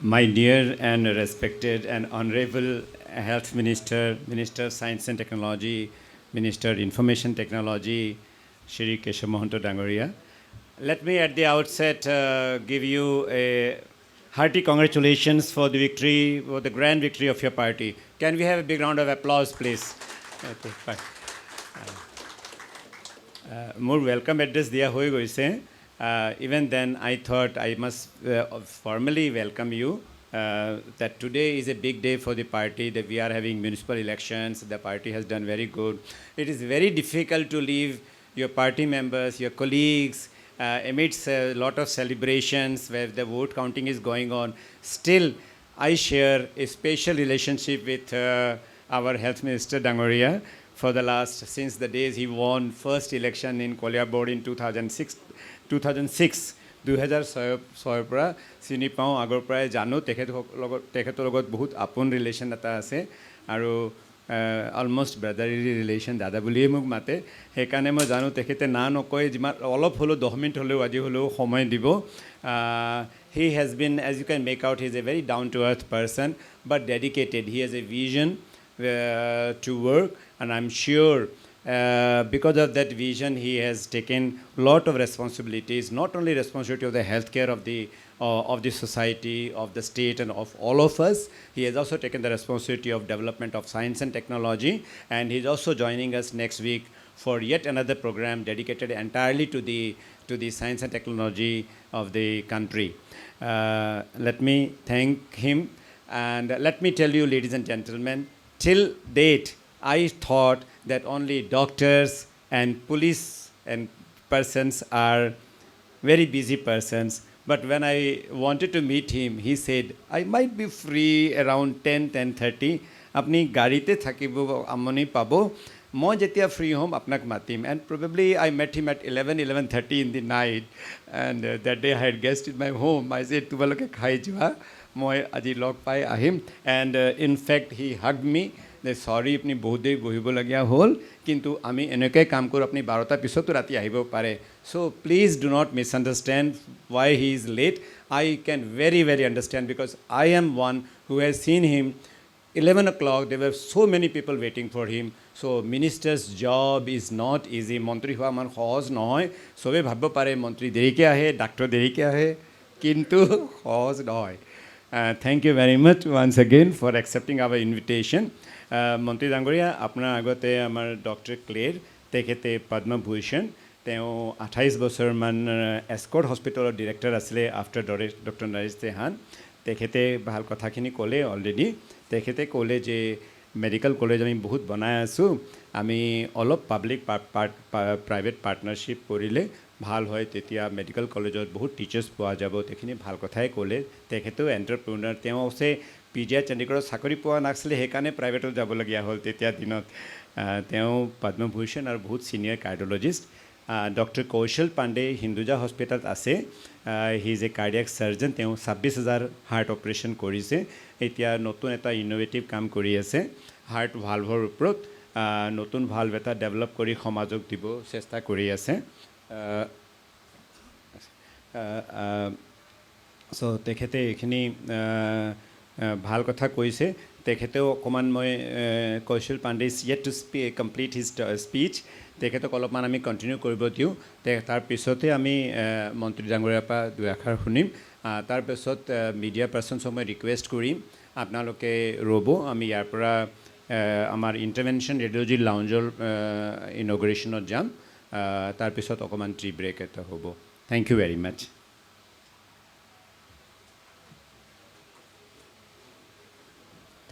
My dear and respected and honorable Health Minister, Minister of Science and Technology, Minister of Information Technology, Shri Keshab 𝗦𝗢𝗔𝗟. Let me at the outset give you a hearty congratulations for the victory, for the grand victory of your party. Can we have a big round of applause, please? Okay, fine. More welcome address diya hoi goise. Even then, I thought I must formally welcome you. That today is a big day for the party, that we are having municipal elections. The party has done very good. It is very difficult to leave your party members, your colleagues, amidst a lot of celebrations where the vote counting is going on. Still, I share a special relationship with our Health Minister 𝗟𝗟 for the last, since the days he won first election in Kolia board in 2006. 2006 পৰা চিনি পাওঁ, আগৰ পৰাই জানো, তেখেতৰ লগত বহুত আপোন ৰিলেশ্যন এটা আছে আৰু অলমষ্ট ব্ৰাদাৰী ৰিলেশ্যন, দাদা বুলিয়ে মোক মাতে। সেইকাৰণে মই জানো তেখেতে না নকয়, যিমান অলপ হ'লেও 10 মিনিট হ'লেও আজি হ'লেও সময় দিব। He has been, as you can make out, he is a very down-to-earth person, but dedicated. He has a vision to work, and I'm sure because of that vision, he has taken a lot of responsibilities, not only responsibility of the healthcare of the of the society, of the state, and of all of us. He has also taken the responsibility of development of science and technology, and he's also joining us next week for yet another program dedicated entirely to the science and technology of the country. Let me thank him, and let me tell you, ladies and gentlemen, till date, I thought that only doctors and police and persons are very busy persons. But when I wanted to meet him, he said, I might be free around 10:30. Apni garite thakibo amoni pabo. Moi jetia free home apnak matim. And probably I met him at 11:30 in the night. And that day I had guest in my home. I said, Tubaloke khai jua. Moi aji log pai ahim. And in fact, he hugged me. Sorry, আপনি বহুত দেৰি বহিব লগীয়া হ'ল কিন্তু আমি এনেকৈ কাম কৰোঁ আপুনি 12টা পিছতো ৰাতি আহিব পাৰে so please do not misunderstand why he is late I can very understand because I am one who has seen him 11 o'clock there were so many people waiting for him so minister's job is not easy মন্ত্ৰী হোৱা মান সহজ নহয় সবে ভাবিব পাৰে মন্ত্ৰী দেৰিকৈ আহে ডাক্তৰ দেৰিকৈ আহে কিন্তু সহজ নহয় thank you very much once again for accepting our invitation মন্ত্ৰী ডাঙৰীয়া আপোনাৰ আগতে আমাৰ ডক্টৰ ক্লেৰ তেখেতে পদ্ম ভূষণ তেওঁ 28 বছৰমান এস্কৰ্ট হস্পিটেলৰ ডিৰেক্টৰ আছিলে আফটাৰ ডক্টৰ নৰেশ তেহান তেখেতে ভাল কথাখিনি ক'লে অলৰেডি তেখেতে ক'লে যে মেডিকেল কলেজ আমি বহুত বনাই আছোঁ আমি অলপ পাব্লিক প্ৰাইভেট পাৰ্টনাৰশ্বিপ কৰিলে ভাল হয় তেতিয়া মেডিকেল কলেজত বহুত টিচাৰ্ছ পোৱা যাব তেখিনি ভাল কথাই ক'লে তেখেতেও এণ্টাৰপ্ৰেনাৰ তেওঁ আছে পিজিআই চণ্ডীগড়ত চাকৰি পোৱা নাছিলে সেইকাৰণে প্ৰাইভেটত যাবলগীয়া হ'ল তেতিয়া দিনত তেওঁ পদ্মভূষণ আৰু বহুত ছিনিয়ৰ কাৰ্ডিঅলজিষ্ট ডক্টৰ কৌশল পাণ্ডে হিন্দুজা হস্পিটেলত আছে he is a cardiac surgeon তেওঁ 26,000 হাৰ্ট অপাৰেশ্যন কৰিছে এতিয়া নতুন এটা ইনোভেটিভ কাম কৰি আছে হাৰ্ট ভালভৰ ওপৰত নতুন ভালভ এটা ডেভেলপ কৰি সমাজক দিব চেষ্টা কৰি আছে চ' তেখেতে এইখিনি ভাল কথা কৈছে তেখেতেও অকণমান মই কৌশল Pandey is yet to complete his speech তেখেতক অলপমান আমি কণ্টিনিউ কৰিব দিওঁ তাৰপিছতে আমি মন্ত্ৰী ডাঙৰীয়াৰ পৰা দুই আখৰ শুনিম তাৰপিছত মিডিয়া পাৰ্চনছক মই ৰিকুৱেষ্ট কৰিম আপোনালোকে ৰ'ব আমি ইয়াৰ পৰা আমাৰ ইণ্টাৰভেনশ্যন ৰেডিঅ'লজি লাউঞ্জৰ ইনগ্ৰেশ্যনত যাম তাৰপিছত অকণমান টি ব্ৰেক এটা হ'ব thank you very much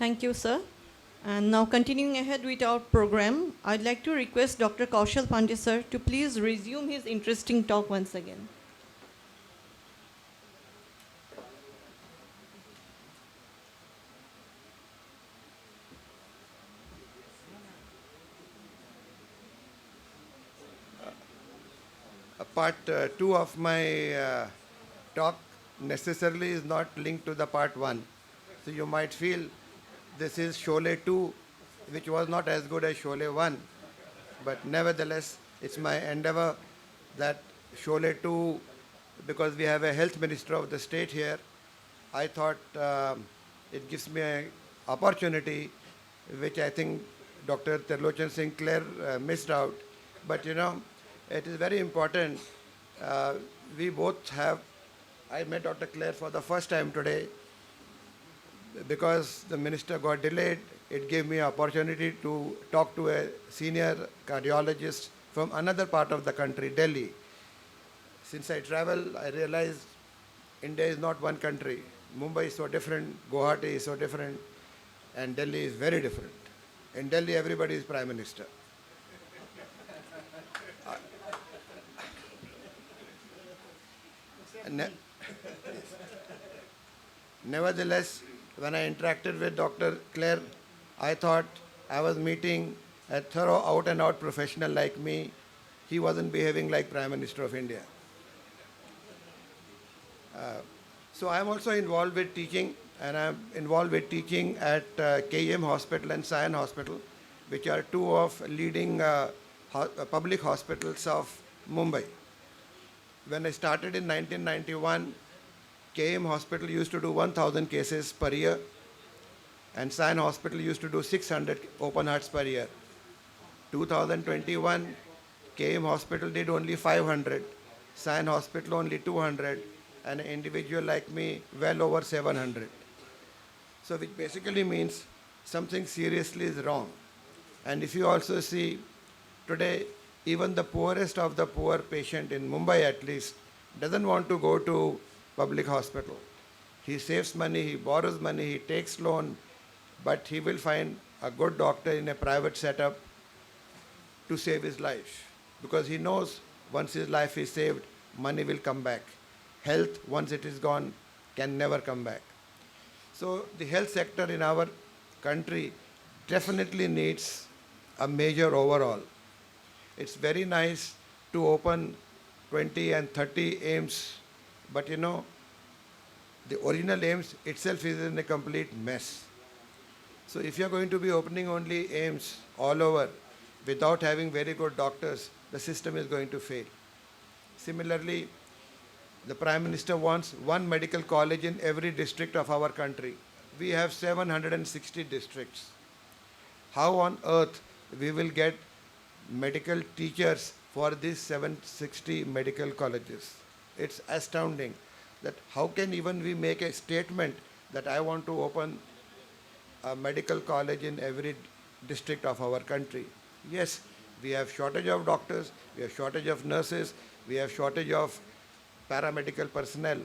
Thank you, sir. And now continuing ahead with our program, I'd like to request Dr. Kaushal Pandey, sir, to please resume his interesting talk once again. Part 2 of my talk necessarily is not linked to the part 1. So you might feel this is Sholay 2, which was not as good as Sholay 1. But nevertheless, it's my endeavor that Sholay 2, because we have a health minister of the state here, I thought it gives me an opportunity, which I think Dr. 𝗟𝗏𝗏𝗏𝗏 missed out. But you know, it is very important. We both have, I met Dr. Kler for the first time today. Because the minister got delayed, it gave me an opportunity to talk to a senior cardiologist from another part of the country, Delhi. Since I travel, I realized India is not one country. Mumbai is so different, Guwahati is so different, and Delhi is very different. In Delhi, everybody is Prime Minister. Nevertheless, when I interacted with Dr. Kler, I thought I was meeting a thorough out-and-out professional like me. He wasn't behaving like Prime Minister of India. So I'm also involved with teaching, and I'm involved with teaching at KEM Hospital and Sion Hospital, which are two of leading public hospitals of Mumbai. When I started in 1991, KEM Hospital used to do 1,000 cases per year, and Sion Hospital used to do 600 open hearts per year. 2021, KEM Hospital did only 500, Sion Hospital only 200, and an individual like me well over 700. So which basically means something seriously is wrong. And if you also see today, even the poorest of the poor patient in Mumbai at least doesn't want to go to public hospital. He saves money, he borrows money, he takes loan, but he will find a good doctor in a private setup to save his life. Because he knows once his life is saved, money will come back. Health, once it is gone, can never come back. So the health sector in our country definitely needs a major overhaul. It's very nice to open 20 and 30 AIMS, but you know, the original AIMS itself is in a complete mess. So if you're going to be opening only AIMS all over without having very good doctors, the system is going to fail. Similarly, the Prime Minister wants one medical college in every district of our country. We have 760 districts. How on earth we will get medical teachers for these 760 medical colleges? It's astounding that how can even we make a statement that I want to open a medical college in every district of our country. Yes, we have shortage of doctors, we have shortage of nurses, we have shortage of paramedical personnel,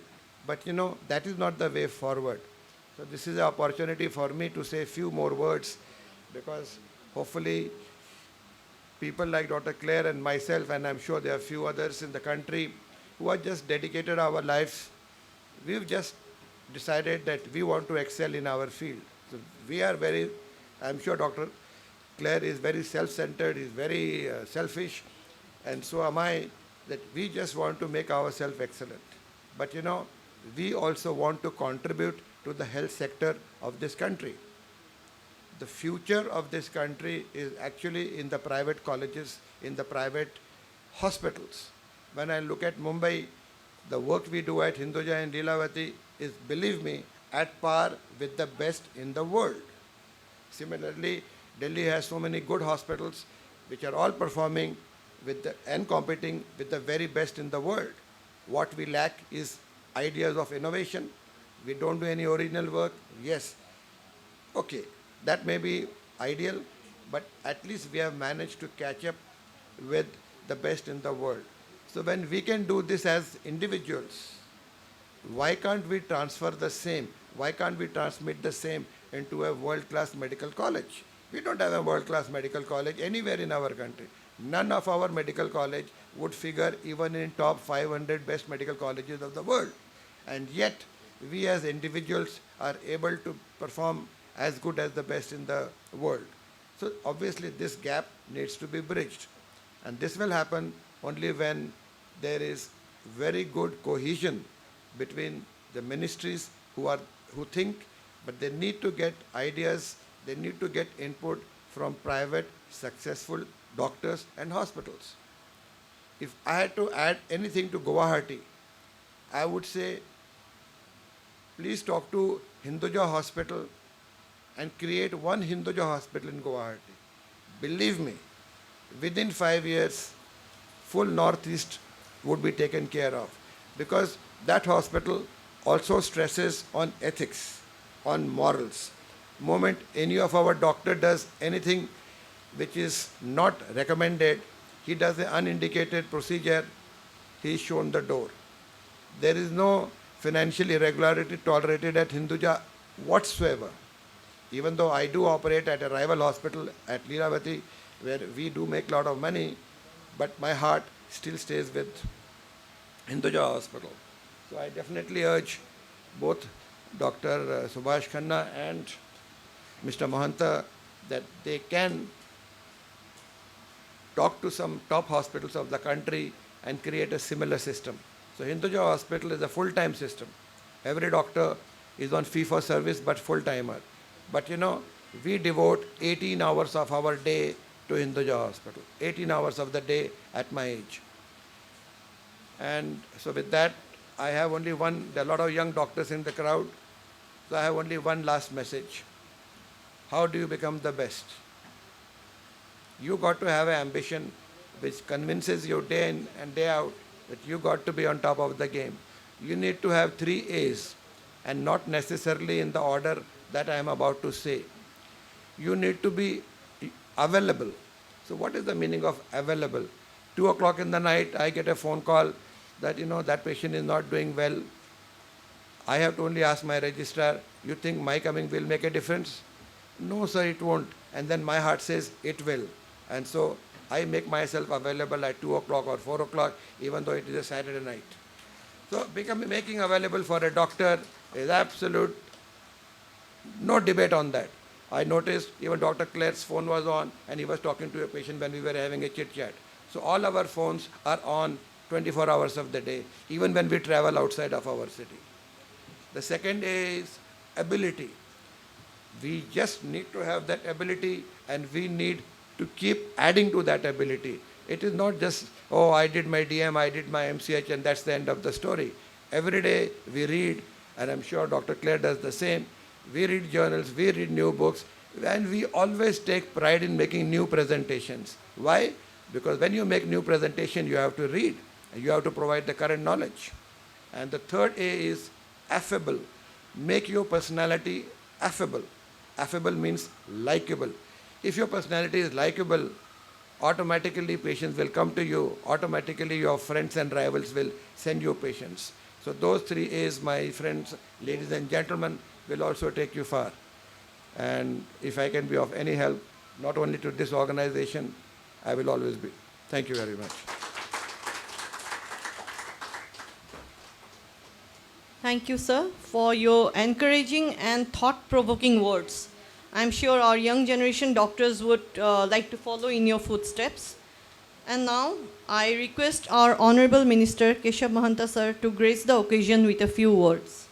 but you know, that is not the way forward. So this is an opportunity for me to say a few more words, because hopefully people like Dr. Kler and myself, and I'm sure there are a few others in the country who have just dedicated our lives. We've just decided that we want to excel in our field. So we are very, I'm sure Dr. Kler is very self-centered, he's very selfish, and so am I, that we just want to make ourselves excellent. But you know, we also want to contribute to the health sector of this country. The future of this country is actually in the private colleges, in the private hospitals. When I look at Mumbai, the work we do at Hinduja and 𝗟𝗡𝗏 is, believe me, at par with the best in the world. Similarly, Delhi has so many good hospitals which are all performing and competing with the very best in the world. What we lack is ideas of innovation. We don't do any original work. Yes, okay, that may be ideal, but at least we have managed to catch up with the best in the world. So when we can do this as individuals, why can't we transfer the same? Why can't we transmit the same into a world-class medical college? We don't have a world-class medical college anywhere in our country. None of our medical college would figure even in top 500 best medical colleges of the world. And yet, we as individuals are able to perform as good as the best in the world. So obviously this gap needs to be bridged. And this will happen only when there is very good cohesion between the ministries who think, but they need to get ideas, they need to get input from private, successful doctors and hospitals. If I had to add anything to Guwahati, I would say, please talk to Hinduja Hospital and create one Hinduja Hospital in Guwahati. Believe me, within 5 years, full Northeast would be taken care of, because that hospital also stresses on ethics, on morals. Moment any of our doctor does anything which is not recommended, he does an unindicated procedure, he is shown the door. There is no financial irregularity tolerated at Hinduja whatsoever. Even though I do operate at a rival hospital at 𝗟𝗏𝗏, where we do make a lot of money, but my heart still stays with Hinduja Hospital. So I definitely urge both Dr. Subhash Khanna and Mr. Mahanta that they can talk to some top hospitals of the country and create a similar system. So Hinduja Hospital is a full-time system. Every doctor is on fee-for-service but full-timer. But you know, we devote 18 hours of our day to Hinduja Hospital, 18 hours of the day at my age. And so with that, I have only one, there are a lot of young doctors in the crowd, so I have only one last message. How do you become the best? You got to have an ambition which convinces you day in and day out that you got to be on top of the game. you need to have 3 A's, and not necessarily in the order that I am about to say. You need to be available. So what is the meaning of available? 2 o'clock in the night, I get a phone call that, that patient is not doing well. I have to only ask my registrar, you think my coming will make a difference? No, sir, it won't. And then my heart says, it will. And so I make myself available at 2 o'clock or 4 o'clock, even though it is a Saturday night. So making available for a doctor is absolute, no debate on that. I noticed even Dr. Kler's phone was on and he was talking to a patient when we were having a chit-chat. So all our phones are on 24 hours of the day, even when we travel outside of our city. The second is ability. We just need to have that ability, and we need to keep adding to that ability. It is not just, oh, I did my DM, I did my MCH, and that's the end of the story. Every day we read, and I'm sure Dr. Kler does the same. We read journals, we read new books, and we always take pride in making new presentations. Why? Because when you make new presentation, you have to read, and you have to provide the current knowledge. And the third A is affable. Make your personality affable. Affable means likable. If your personality is likable, automatically patients will come to you. Automatically your friends and rivals will send you patients. So those 3 A's, my friends, ladies and gentlemen, will also take you far. And if I can be of any help, not only to this organization, I will always be. Thank you very much. Thank you, sir, for your encouraging and thought-provoking words. I'm sure our young generation doctors would like to follow in your footsteps. And now, I request our Honorable Minister, Keshab Mahanta, sir, to grace the occasion with a few words.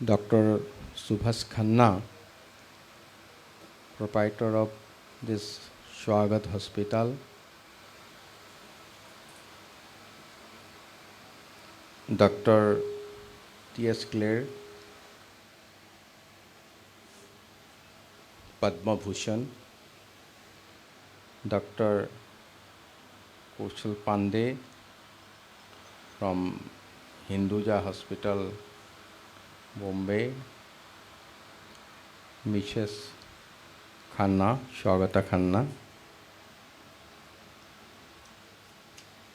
Dr. 𝗦𝗢𝗔'𝗦, proprietor of this Swagat hospital, Dr. T.S. Kler, Padma Bhushan, Dr. Kaushal Pandey from Hinduja Hospital, Bombay, Mrs. Khanna, 𝗟𝗜𝗡𝗞,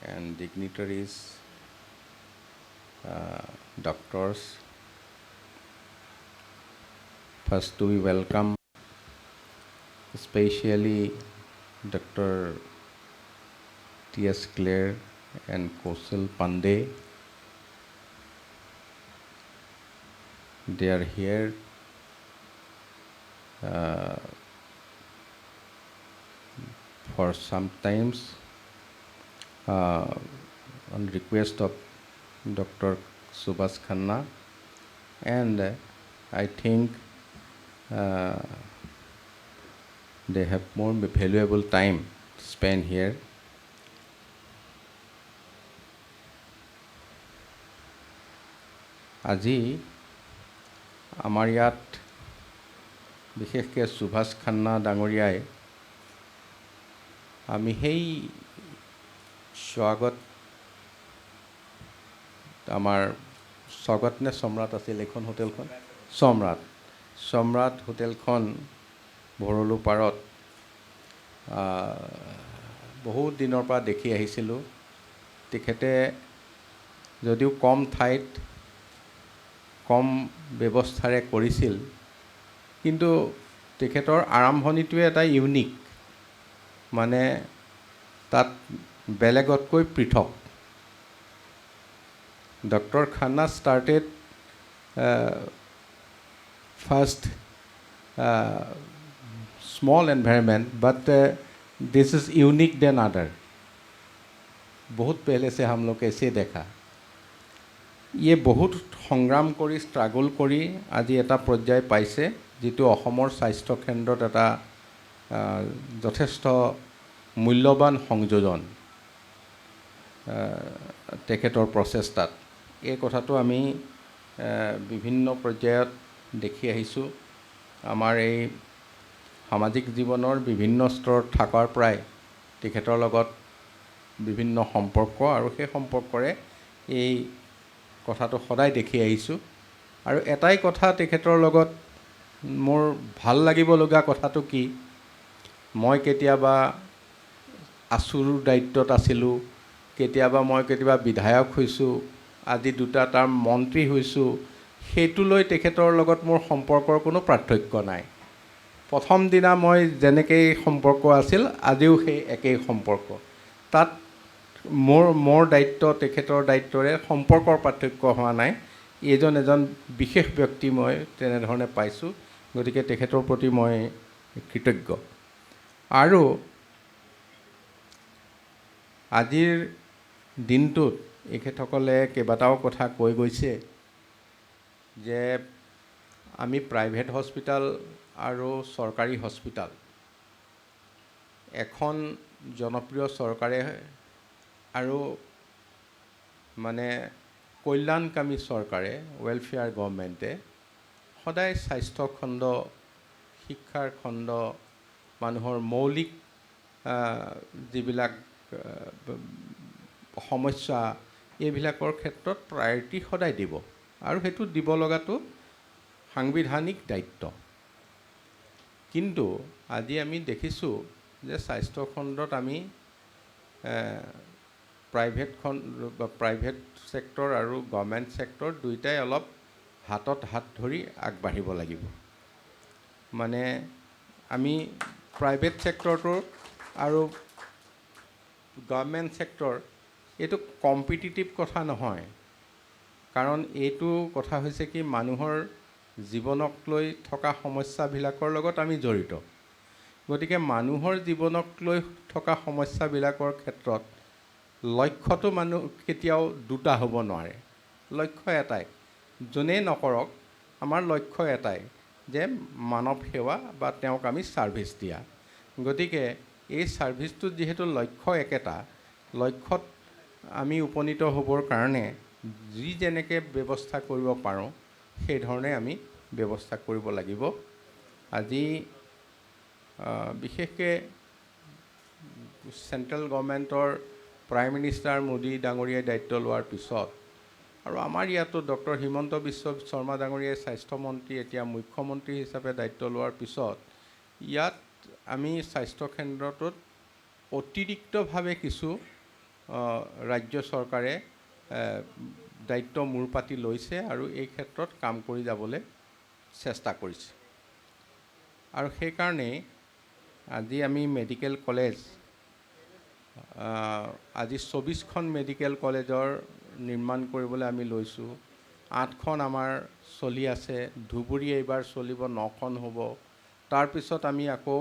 and dignitaries, doctors. First we welcome especially Dr. T.S. Kler and Kaushal Pandey. They are here for some times on request of Dr. 𝗦𝗢𝗔'𝗦, and I think they have more valuable time to spend here. আজি আমাৰ ইয়াত বিশেষকৈ 𝗦𝗢𝗔'𝗦 ডাঙৰীয়াই আমি সেই স্বাগত আমাৰ স্বাগত নে সম্ৰাট আছিল এখন হোটেলখন সম্ৰাট হোটেলখন ভৰলু পাৰত বহুত দিনৰ পৰা দেখি আহিছিলোঁ। তেখেতে যদিও কম ঠাইত কম ব্যৱস্থাৰে কৰিছিল, কিন্তু তেখেতৰ আৰম্ভণিটোৱে এটা ইউনিক, মানে তাত বেলেগতকৈ পৃথক। Dr. Khanna started first small environment, but this is unique than other. बहुत पहले से हम लोग ऐसे देखा। ইয়ে বহুত সংগ্ৰাম কৰি ষ্ট্ৰাগল কৰি আজি এটা পৰ্যায় পাইছে যিটো অসমৰ স্বাস্থ্য কেন্দ্ৰত এটা যথেষ্ট মূল্যৱান সংযোজন তেখেতৰ প্ৰচেষ্টাত এই কথাটো আমি বিভিন্ন পৰ্যায়ত দেখি আহিছোঁ আমাৰ এই সামাজিক জীৱনৰ বিভিন্ন স্তৰত থকাৰ পৰাই তেখেতৰ লগত বিভিন্ন সম্পৰ্ক আৰু সেই সম্পৰ্কৰে এই কথাটো সদায় দেখি আহিছোঁ আৰু এটাই কথা তেখেতৰ লগত মোৰ ভাল লাগিব লগা কথাটো কি মই কেতিয়াবা আছুৰ দায়িত্বত আছিলোঁ কেতিয়াবা বিধায়ক হৈছোঁ আজি দুটা টাৰ্ম মন্ত্ৰী হৈছোঁ সেইটো লৈ তেখেতৰ লগত মোৰ সম্পৰ্কৰ কোনো পাৰ্থক্য নাই প্ৰথম দিনা মই যেনেকৈ সম্পৰ্ক আছিল আজিও সেই একেই সম্পৰ্ক তাত মোৰ দায়িত্ব তেখেতৰ দায়িত্বৰে সম্পৰ্কৰ পাৰ্থক্য হোৱা নাই এজন বিশেষ ব্যক্তি মই তেনেধৰণে পাইছোঁ গতিকে তেখেতৰ প্ৰতি মই কৃতজ্ঞ আৰু আজিৰ দিনটোত এখেতসকলে কেইবাটাও কথা কৈ গৈছে যে আমি প্ৰাইভেট হস্পিটাল আৰু চৰকাৰী হস্পিটাল এখন জনপ্ৰিয় চৰকাৰে আৰু মানে কল্যাণকামী চৰকাৰে ৱেলফেয়াৰ গভৰ্ণমেণ্টে সদায় স্বাস্থ্য খণ্ড শিক্ষাৰ খণ্ড মানুহৰ মৌলিক যিবিলাক সমস্যা এইবিলাকৰ ক্ষেত্ৰত প্ৰায়ৰিটি সদায় দিব আৰু সেইটো দিব লগাটো সাংবিধানিক দায়িত্ব কিন্তু আজি আমি দেখিছোঁ যে স্বাস্থ্য খণ্ডত আমি প্ৰাইভেট সেক্টৰ আৰু গভৰ্ণমেণ্ট সেক্টৰ দুইটাই অলপ হাতত হাত ধৰি আগবাঢ়িব লাগিব মানে আমি প্ৰাইভেট সেক্টৰটো আৰু গভৰ্ণমেণ্ট সেক্টৰ এইটো কম্পিটিটিভ কথা নহয় কাৰণ এইটো কথা হৈছে কি মানুহৰ জীৱনক লৈ থকা সমস্যাবিলাকৰ লগত আমি জড়িত গতিকে মানুহৰ জীৱনক লৈ থকা সমস্যাবিলাকৰ ক্ষেত্ৰত লক্ষ্যটো মানুহ কেতিয়াও দুটা হ'ব নোৱাৰে লক্ষ্য এটাই যোনেই নকৰক আমাৰ লক্ষ্য এটাই যে মানৱ সেৱা বা তেওঁক আমি ছাৰ্ভিচ দিয়া গতিকে এই ছাৰ্ভিচটো যিহেতু লক্ষ্য একেটা লক্ষ্যত আমি উপনীত হ'বৰ কাৰণে যি যেনেকৈ ব্যৱস্থা কৰিব পাৰোঁ সেই ধৰণে আমি ব্যৱস্থা কৰিব লাগিব আজি বিশেষকৈ চেণ্ট্ৰেল গভৰ্ণমেণ্টৰ প্ৰাইম মিনিষ্টাৰ মোদী ডাঙৰীয়াই দায়িত্ব লোৱাৰ পিছত আৰু আমাৰ ইয়াতো ডক্টৰ হিমন্ত বিশ্ব শৰ্মা ডাঙৰীয়াই স্বাস্থ্যমন্ত্ৰী এতিয়া মুখ্যমন্ত্ৰী হিচাপে দায়িত্ব লোৱাৰ পিছত ইয়াত আমি স্বাস্থ্য কেন্দ্ৰটোত অতিৰিক্তভাৱে কিছু ৰাজ্য চৰকাৰে দায়িত্ব মূৰ পাতি লৈছে আৰু এই ক্ষেত্ৰত কাম কৰি যাবলৈ চেষ্টা কৰিছে আৰু সেইকাৰণেই আজি আমি মেডিকেল কলেজ আজি 24খন মেডিকেল কলেজৰ নিৰ্মাণ কৰিবলৈ আমি লৈছোঁ 8খন আমাৰ চলি আছে ধুবুৰী এইবাৰ চলিব 9খন হ'ব তাৰপিছত আমি আকৌ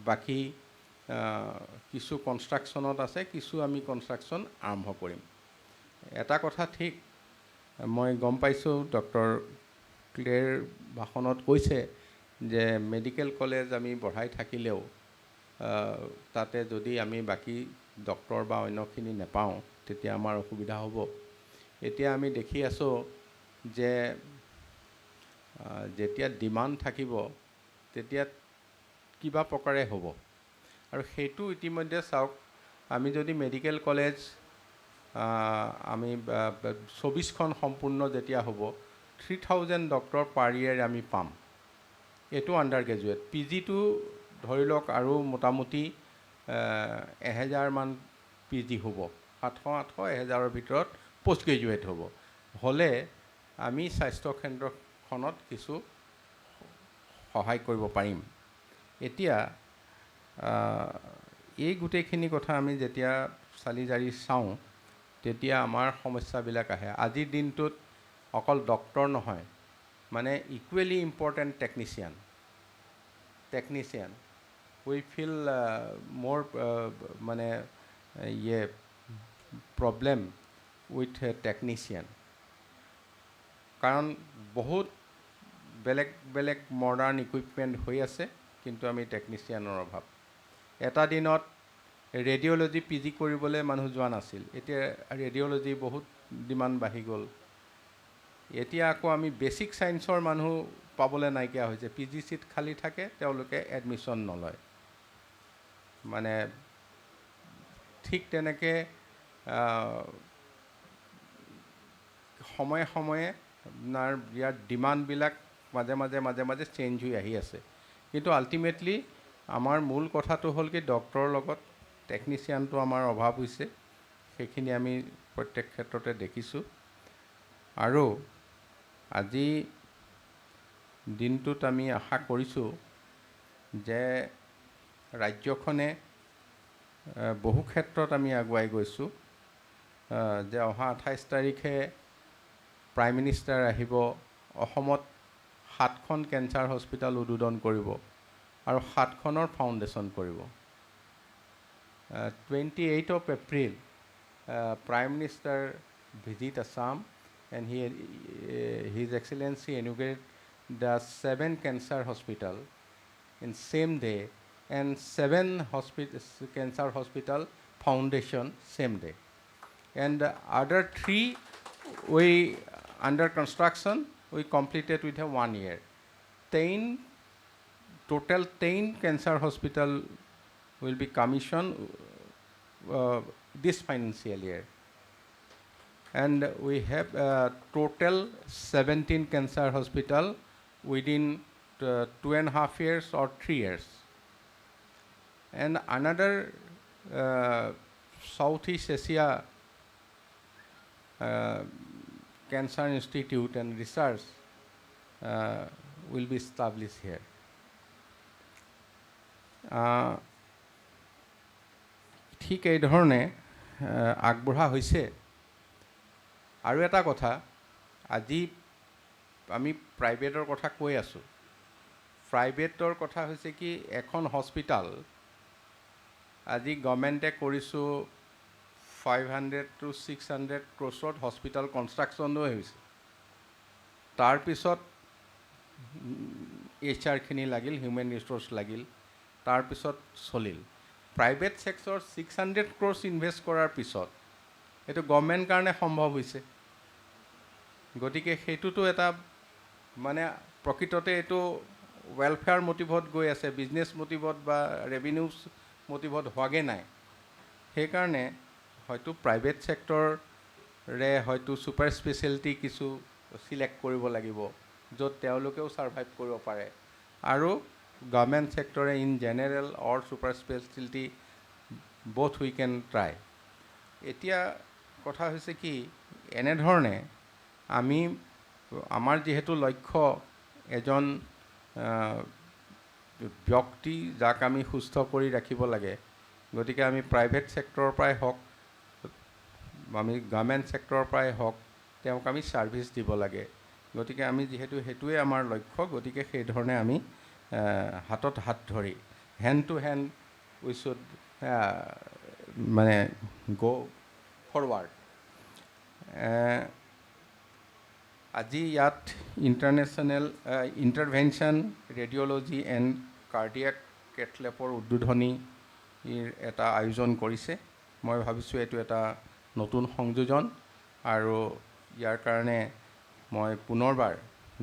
বাকী কিছু কনষ্ট্ৰাকশ্যনত আছে কিছু আমি কনষ্ট্ৰাকশ্যন আৰম্ভ কৰিম এটা কথা ঠিক মই গম পাইছোঁ ডক্টৰ ক্লেৰ ভাষণত কৈছে যে মেডিকেল কলেজ আমি বঢ়াই থাকিলেও তাতে যদি আমি বাকী ডক্টৰ বা অন্যখিনি নেপাওঁ তেতিয়া আমাৰ অসুবিধা হ'ব এতিয়া আমি দেখি আছোঁ যে যেতিয়া ডিমাণ্ড থাকিব তেতিয়া কিবা প্ৰকাৰে হ'ব আৰু সেইটো ইতিমধ্যে চাওক আমি যদি মেডিকেল কলেজ আমি 24খন সম্পূৰ্ণ যেতিয়া হ'ব 3000 ডক্টৰ পাৰ ইয়েৰ আমি পাম এইটো আণ্ডাৰ গ্ৰেজুৱেট পি জিটো ধৰি লওক আৰু মোটামুটি 1000মান পি জি হ'ব 700-1000ৰ ভিতৰত পোষ্ট গ্ৰেজুৱেট হ'লে আমি স্বাস্থ্য কেন্দ্ৰখনত কিছু সহায় কৰিব পাৰিম এতিয়া এই গোটেইখিনি কথা আমি যেতিয়া চালি জাৰি চাওঁ তেতিয়া আমাৰ সমস্যাবিলাক আহে আজিৰ দিনটোত অকল ডক্টৰ নহয় মানে equally important technician we feel more মানে প্ৰব্লেম উইথ এ টেকনিচিয়ান কাৰণ বহুত বেলেগ বেলেগ মডাৰ্ণ ইকুইপমেণ্ট হৈ আছে কিন্তু আমি টেকনিচিয়ানৰ অভাৱ এটা দিনত ৰেডিঅ'লজি পি জি কৰিবলৈ মানুহ যোৱা নাছিল এতিয়া ৰেডিঅ'লজি বহুত ডিমাণ্ড বাঢ়ি গ'ল এতিয়া আকৌ আমি বেছিক ছায়েন্সৰ মানুহ পাবলৈ নাইকিয়া হৈছে পি জি চিট খালী থাকে তেওঁলোকে এডমিশ্যন নলয় মানে ঠিক তেনেকৈ সময়ে সময়ে আপোনাৰ ইয়াৰ ডিমাণ্ডবিলাক মাজে মাজে চেঞ্জ হৈ আহি আছে কিন্তু আল্টিমেটলি আমাৰ মূল কথাটো হ'ল কি ডক্টৰৰ লগত টেকনিচিয়ানটো আমাৰ অভাৱ হৈছে সেইখিনি আমি প্ৰত্যেক ক্ষেত্ৰতে দেখিছোঁ আৰু আজি দিনটোত আমি আশা কৰিছোঁ যে ৰাজ্যখনে বহু ক্ষেত্ৰত আমি আগুৱাই গৈছোঁ যে অহা 28 তাৰিখে প্ৰাইম মিনিষ্টাৰ আহিব অসমত 7খন কেঞ্চাৰ হস্পিটেল উদ্বোধন কৰিব আৰু 7খনৰ ফাউণ্ডেশ্যন কৰিব 28 of April Prime Minister visit Assam and His Excellency inaugurated the 7 cancer hospital in same day and 7 cancer hospital foundation same day and the other 3 we under construction we completed with a 1 year 10 total 10 cancer hospital will be commissioned this financial year and we have total 17 cancer hospital within 2.5 years or 3 years and another Southeast Asia Cancer Institute and research will be established here ঠিক এই ধৰণে আগবঢ়া হৈছে আৰু এটা কথা আজি আমি প্ৰাইভেটৰ কথা কৈ আছোঁ প্ৰাইভেটৰ কথা হৈছে কি এখন হস্পিটাল আজি গভৰ্ণমেণ্টে কৰিছোঁ 500 to 600 crores হস্পিটাল কনষ্ট্ৰাকশ্যনো হৈছে তাৰপিছত HR-খিনি লাগিল হিউমেন ৰিচোৰ্চ লাগিল তাৰপিছত চলিল প্ৰাইভেট ছেক্টৰ 600 crores ইনভেষ্ট কৰাৰ পিছত এইটো গভৰ্ণমেণ্ট কাৰণে সম্ভৱ হৈছে গতিকে সেইটোতো এটা মানে প্ৰকৃততে এইটো ৱেলফেয়াৰ মটিভত গৈ আছে বিজনেছ মটিভত বা ৰেভিনিউজ মটিভত হোৱাগৈ নাই সেইকাৰণে হয়তো প্ৰাইভেট ছেক্টৰে হয়তো ছুপাৰ স্পেচিয়েলিটি কিছু চিলেক্ট কৰিব লাগিব য'ত তেওঁলোকেও ছাৰ্ভাইভ কৰিব পাৰে আৰু গভৰ্ণমেণ্ট ছেক্টৰে in general or super speciality both we can try এতিয়া কথা হৈছে কি এনেধৰণে আমি আমাৰ যেহেতু লক্ষ্য এজন ব্যক্তি যাক আমি সুস্থ কৰি ৰাখিব লাগে গতিকে আমি প্ৰাইভেট ছেক্টৰৰ পৰাই হওক আমি গভৰ্ণমেণ্ট ছেক্টৰৰ পৰাই হওক তেওঁক আমি ছাৰ্ভিচ দিব লাগে গতিকে আমি যেহেতু সেইটোৱে আমাৰ লক্ষ্য গতিকে সেই ধৰণে আমি হাতত হাত ধৰি hand to hand we should মানে গো ফৰৱাৰ্ড আজি ইয়াত ইণ্টাৰভেনশ্যন ৰেডিঅ'লজি এণ্ড কাৰ্ডিয়াক কেথলেপৰ উদ্বোধনীৰ এটা আয়োজন কৰিছে মই ভাবিছোঁ এইটো এটা নতুন সংযোজন আৰু ইয়াৰ কাৰণে মই পুনৰবাৰ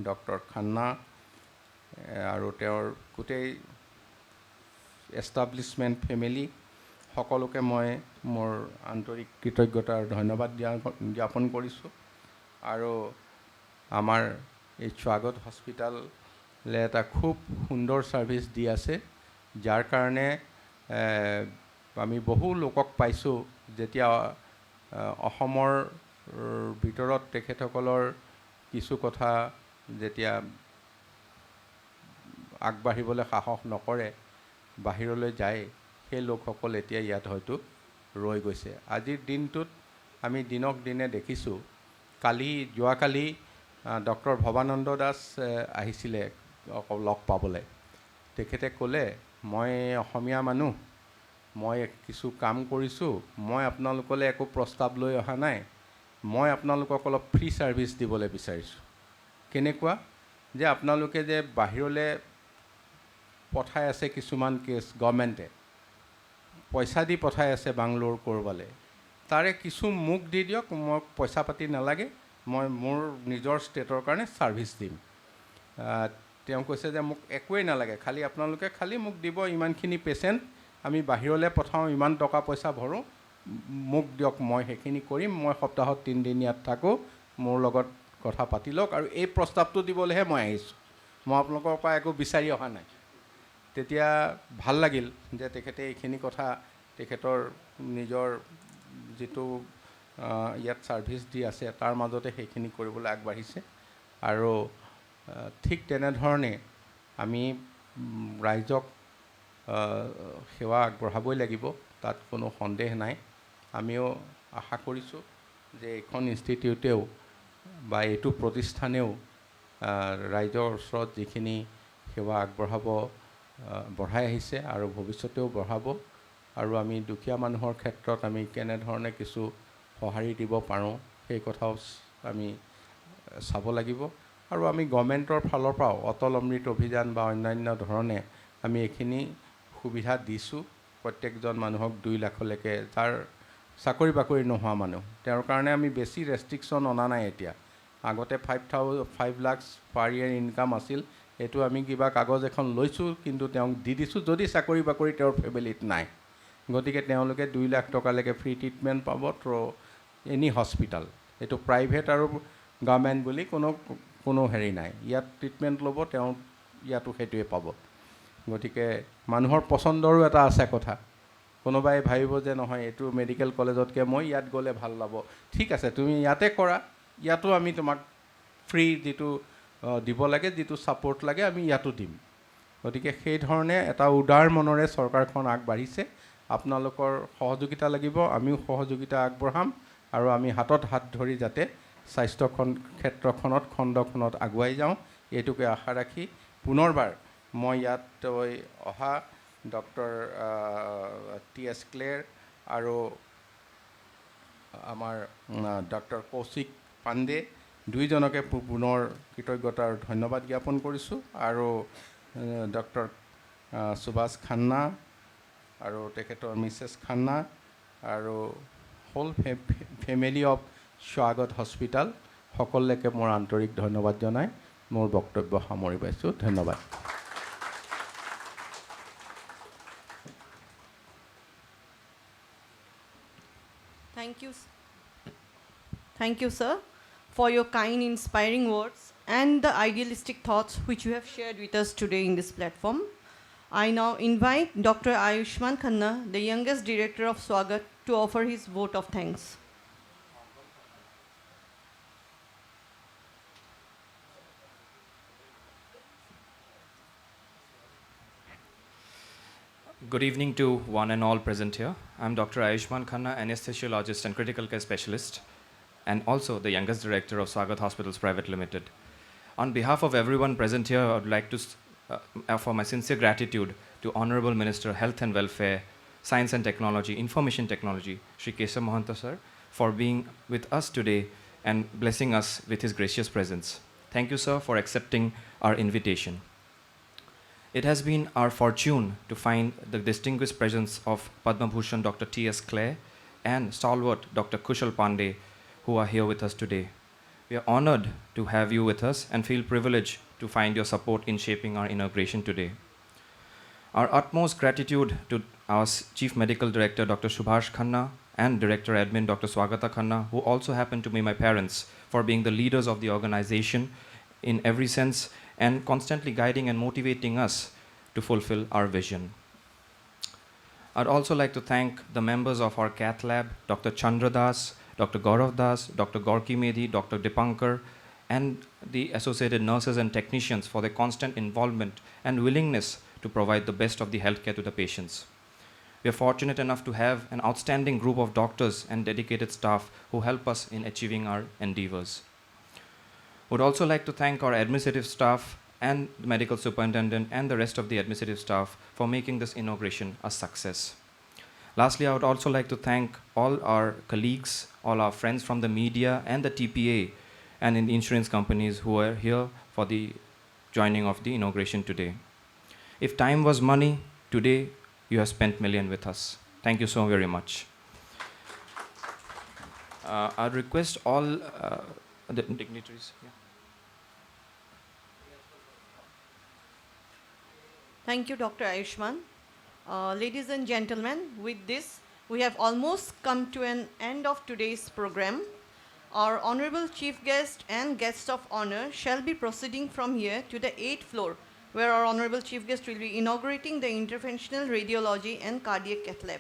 ডক্টৰ খান্না আৰু তেওঁৰ গোটেই এষ্টাব্লিছমেণ্ট ফেমিলি সকলোকে মই মোৰ আন্তৰিক কৃতজ্ঞতা আৰু ধন্যবাদ জ্ঞাপন কৰিছোঁ আৰু আমাৰ এই স্বাগত হস্পিটালে এটা খুব সুন্দৰ ছাৰ্ভিচ দি আছে যাৰ কাৰণে আমি বহু লোকক পাইছোঁ যেতিয়া অসমৰ ভিতৰত তেখেতসকলৰ কিছু কথা যেতিয়া আগবাঢ়িবলৈ সাহস নকৰে বাহিৰলৈ যায় সেই লোকসকল এতিয়া ইয়াত হয়তো ৰৈ গৈছে আজিৰ দিনটোত আমি দিনক দিনে দেখিছোঁ যোৱাকালি ডক্টৰ ভৱানন্দ দাস আহিছিলে লগ পাবলৈ তেখেতে ক'লে মই অসমীয়া মানুহ মই কিছু কাম কৰিছোঁ মই আপোনালোকলৈ একো প্ৰস্তাৱ লৈ অহা নাই মই আপোনালোকক অলপ ফ্ৰী ছাৰ্ভিচ দিবলৈ বিচাৰিছোঁ। কেনেকুৱা যে আপোনালোকে যে বাহিৰলৈ পঠাই আছে কিছুমান কেছ গভৰ্ণমেণ্টে পইচা দি পঠাই আছে বাংলোৰ ক'ৰবালৈ, তাৰে কিছু মোক দি দিয়ক, মোক পইচা পাতি নালাগে, মই মোৰ নিজৰ ষ্টেটৰ কাৰণে ছাৰ্ভিচ দিম। তেওঁ কৈছে যে মোক একোৱেই নালাগে, খালি আপোনালোকে খালি মোক দিব ইমানখিনি পেচেণ্ট আমি বাহিৰলৈ পঠাওঁ, ইমান টকা পইচা ভৰোঁ, মোক দিয়ক, মই সেইখিনি কৰিম, মই সপ্তাহত 3 দিন ইয়াত থাকোঁ, মোৰ লগত কথা পাতি লওক, আৰু এই প্ৰস্তাৱটো দিবলৈহে মই আহিছোঁ, মই আপোনালোকৰ পৰা একো বিচাৰি অহা নাই। তেতিয়া ভাল লাগিল যে তেখেতে এইখিনি কথা তেখেতৰ নিজৰ যিটো ইয়াত ছাৰ্ভিচ দি আছে তাৰ মাজতে সেইখিনি কৰিবলৈ আগবাঢ়িছে। আৰু ঠিক তেনেধৰণে আমি ৰাইজক সেৱা আগবঢ়াবই লাগিব, তাত কোনো সন্দেহ নাই। আমিও আশা কৰিছোঁ যে এইখন ইনষ্টিটিউটেও বা এইটো প্ৰতিষ্ঠানেও ৰাইজৰ ওচৰত যিখিনি সেৱা বঢ়াই আহিছে আৰু ভৱিষ্যতেও বঢ়াব, আৰু আমি দুখীয়া মানুহৰ ক্ষেত্ৰত আমি কেনেধৰণে কিছু সঁহাৰি দিব পাৰোঁ সেই কথাও আমি চাব লাগিব। আৰু আমি গভৰ্ণমেণ্টৰ ফালৰ পৰাও অটল অমৃত অভিযান বা অন্যান্য ধৰণে আমি এইখিনি সুবিধা দিছোঁ প্ৰত্যেকজন মানুহক 2 লাখলৈকে, যাৰ চাকৰি বাকৰি নোহোৱা মানুহ, তেওঁৰ কাৰণে আমি বেছি ৰেষ্ট্ৰিকশ্যন অনা নাই। এতিয়া আগতে 5 লাখ পাৰ ইয়েৰ ইনকাম আছিল, এইটো আমি কিবা কাগজ এখন লৈছোঁ কিন্তু তেওঁক দি দিছোঁ যদি চাকৰি বাকৰি তেওঁৰ ফেমিলিত নাই। গতিকে তেওঁলোকে 2 লাখ টকালৈকে ফ্ৰী ট্ৰিটমেণ্ট পাব থ্ৰু এনি হস্পিটেল। এইটো প্ৰাইভেট আৰু গভৰ্ণমেণ্ট বুলি কোনো হেৰি নাই, ইয়াত ট্ৰিটমেণ্ট ল'ব তেওঁ ইয়াতো সেইটোৱে পাব। গতিকে মানুহৰ পচন্দৰো এটা আছে কথা, কোনোবাই ভাবিব যে নহয় এইটো মেডিকেল কলেজতকৈ মই ইয়াত গ'লে ভাল ল'ব, ঠিক আছে তুমি ইয়াতে কৰা, ইয়াতো আমি তোমাক ফ্ৰী যিটো দিব লাগে, যিটো ছাপোৰ্ট লাগে আমি ইয়াতো দিম। গতিকে সেইধৰণে এটা উদাৰ মনেৰে চৰকাৰখন আগবাঢ়িছে। আপোনালোকৰ সহযোগিতা লাগিব, আমিও সহযোগিতা আগবঢ়াম, আৰু আমি হাতত হাত ধৰি যাতে স্বাস্থ্যখন ক্ষেত্ৰখনত খণ্ডখনত আগুৱাই যাওঁ, এইটোকে আশা ৰাখি পুনৰবাৰ মই ইয়াত অহা ডক্টৰ টি.এছ. ক্লেৰ আৰু আমাৰ ডক্টৰ কৌশিক পাণ্ডে দুইজনকে পুনৰ কৃতজ্ঞতা আৰু ধন্যবাদ জ্ঞাপন কৰিছোঁ, আৰু ডক্টৰ সুভাষ খান্না আৰু তেখেতৰ মিছেছ খান্না আৰু হোল ফেমিলি অফ স্বাগত হস্পিটেল সকলোকে মোৰ আন্তৰিক ধন্যবাদ জনাই মোৰ বক্তব্য সামৰি পাইছোঁ। ধন্যবাদ। Thank you, sir, for your kind, inspiring words and the idealistic thoughts which you have shared with us today in this platform. I now invite Dr. 𝗦𝗢𝗡𝗞, the youngest director of Swagat, to offer his vote of thanks. Good evening to one and all present here. I'm Dr. 𝗦𝗢𝗡𝗞, anesthesiologist and critical care specialist, and also the youngest director of Swagat Hospitals Private Limited. On behalf of everyone present here, I would like to offer my sincere gratitude to Honorable Minister Health and Welfare, Science and Technology, Information Technology, Shri Keshab Mahanta sir, for being with us today and blessing us with his gracious presence. Thank you, sir, for accepting our invitation. It has been our fortune to find the distinguished presence of Padma Bhushan Dr. T.S. Kler and stalwart Dr. Kaushal Pandey, who are here with us today. We are honored to have you with us and feel privileged to find your support in shaping our inauguration today. Our utmost gratitude to our Chief Medical Director Dr. Subhash Khanna and Director Admin Dr. Swagat Khanna, who also happen to be my parents, for being the leaders of the organization in every sense and constantly guiding and motivating us to fulfill our vision. I'd also like to thank the members of our Cathlab, Dr. 𝗟𝗔𝗟, Dr. 𝗟𝗜𝗡𝗞, Dr. 𝗟𝗚𝗡𝗞, Dr. 𝗑𝗡𝗙𝒡𝗙𝒪nkar, and the associated nurses and technicians for their constant involvement and willingness to provide the best of the healthcare to the patients. We are fortunate enough to have an outstanding group of doctors and dedicated staff who help us in achieving our endeavors. Would also like to thank our administrative staff and the medical superintendent and the rest of the administrative staff for making this inauguration a success. Lastly, I would also like to thank all our colleagues, all our friends from the media and the TPA and in the insurance companies who are here for the joining of the inauguration today. If time was money, today you have spent million with us. Thank you so very much. I request all the dignitaries. Yeah. Thank you, Dr. Ayushman. Ladies and gentlemen, with this, we have almost come to an end of today's program. Our Honorable Chief Guest and Guest of Honor shall be proceeding from here to the 8th floor, where our Honorable Chief Guest will be inaugurating the Interventional Radiology and Cardiac Cathlab.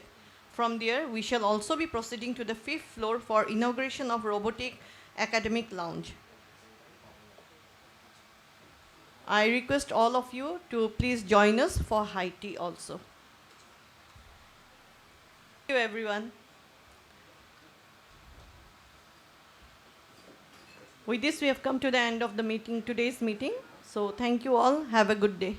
From there, we shall also be proceeding to the 5th floor for inauguration of Robotic Academic Lounge. I request all of you to please join us for high tea also. Thank you, everyone. With this, we have come to the end of the meeting, today's meeting. So thank you all. Have a good day.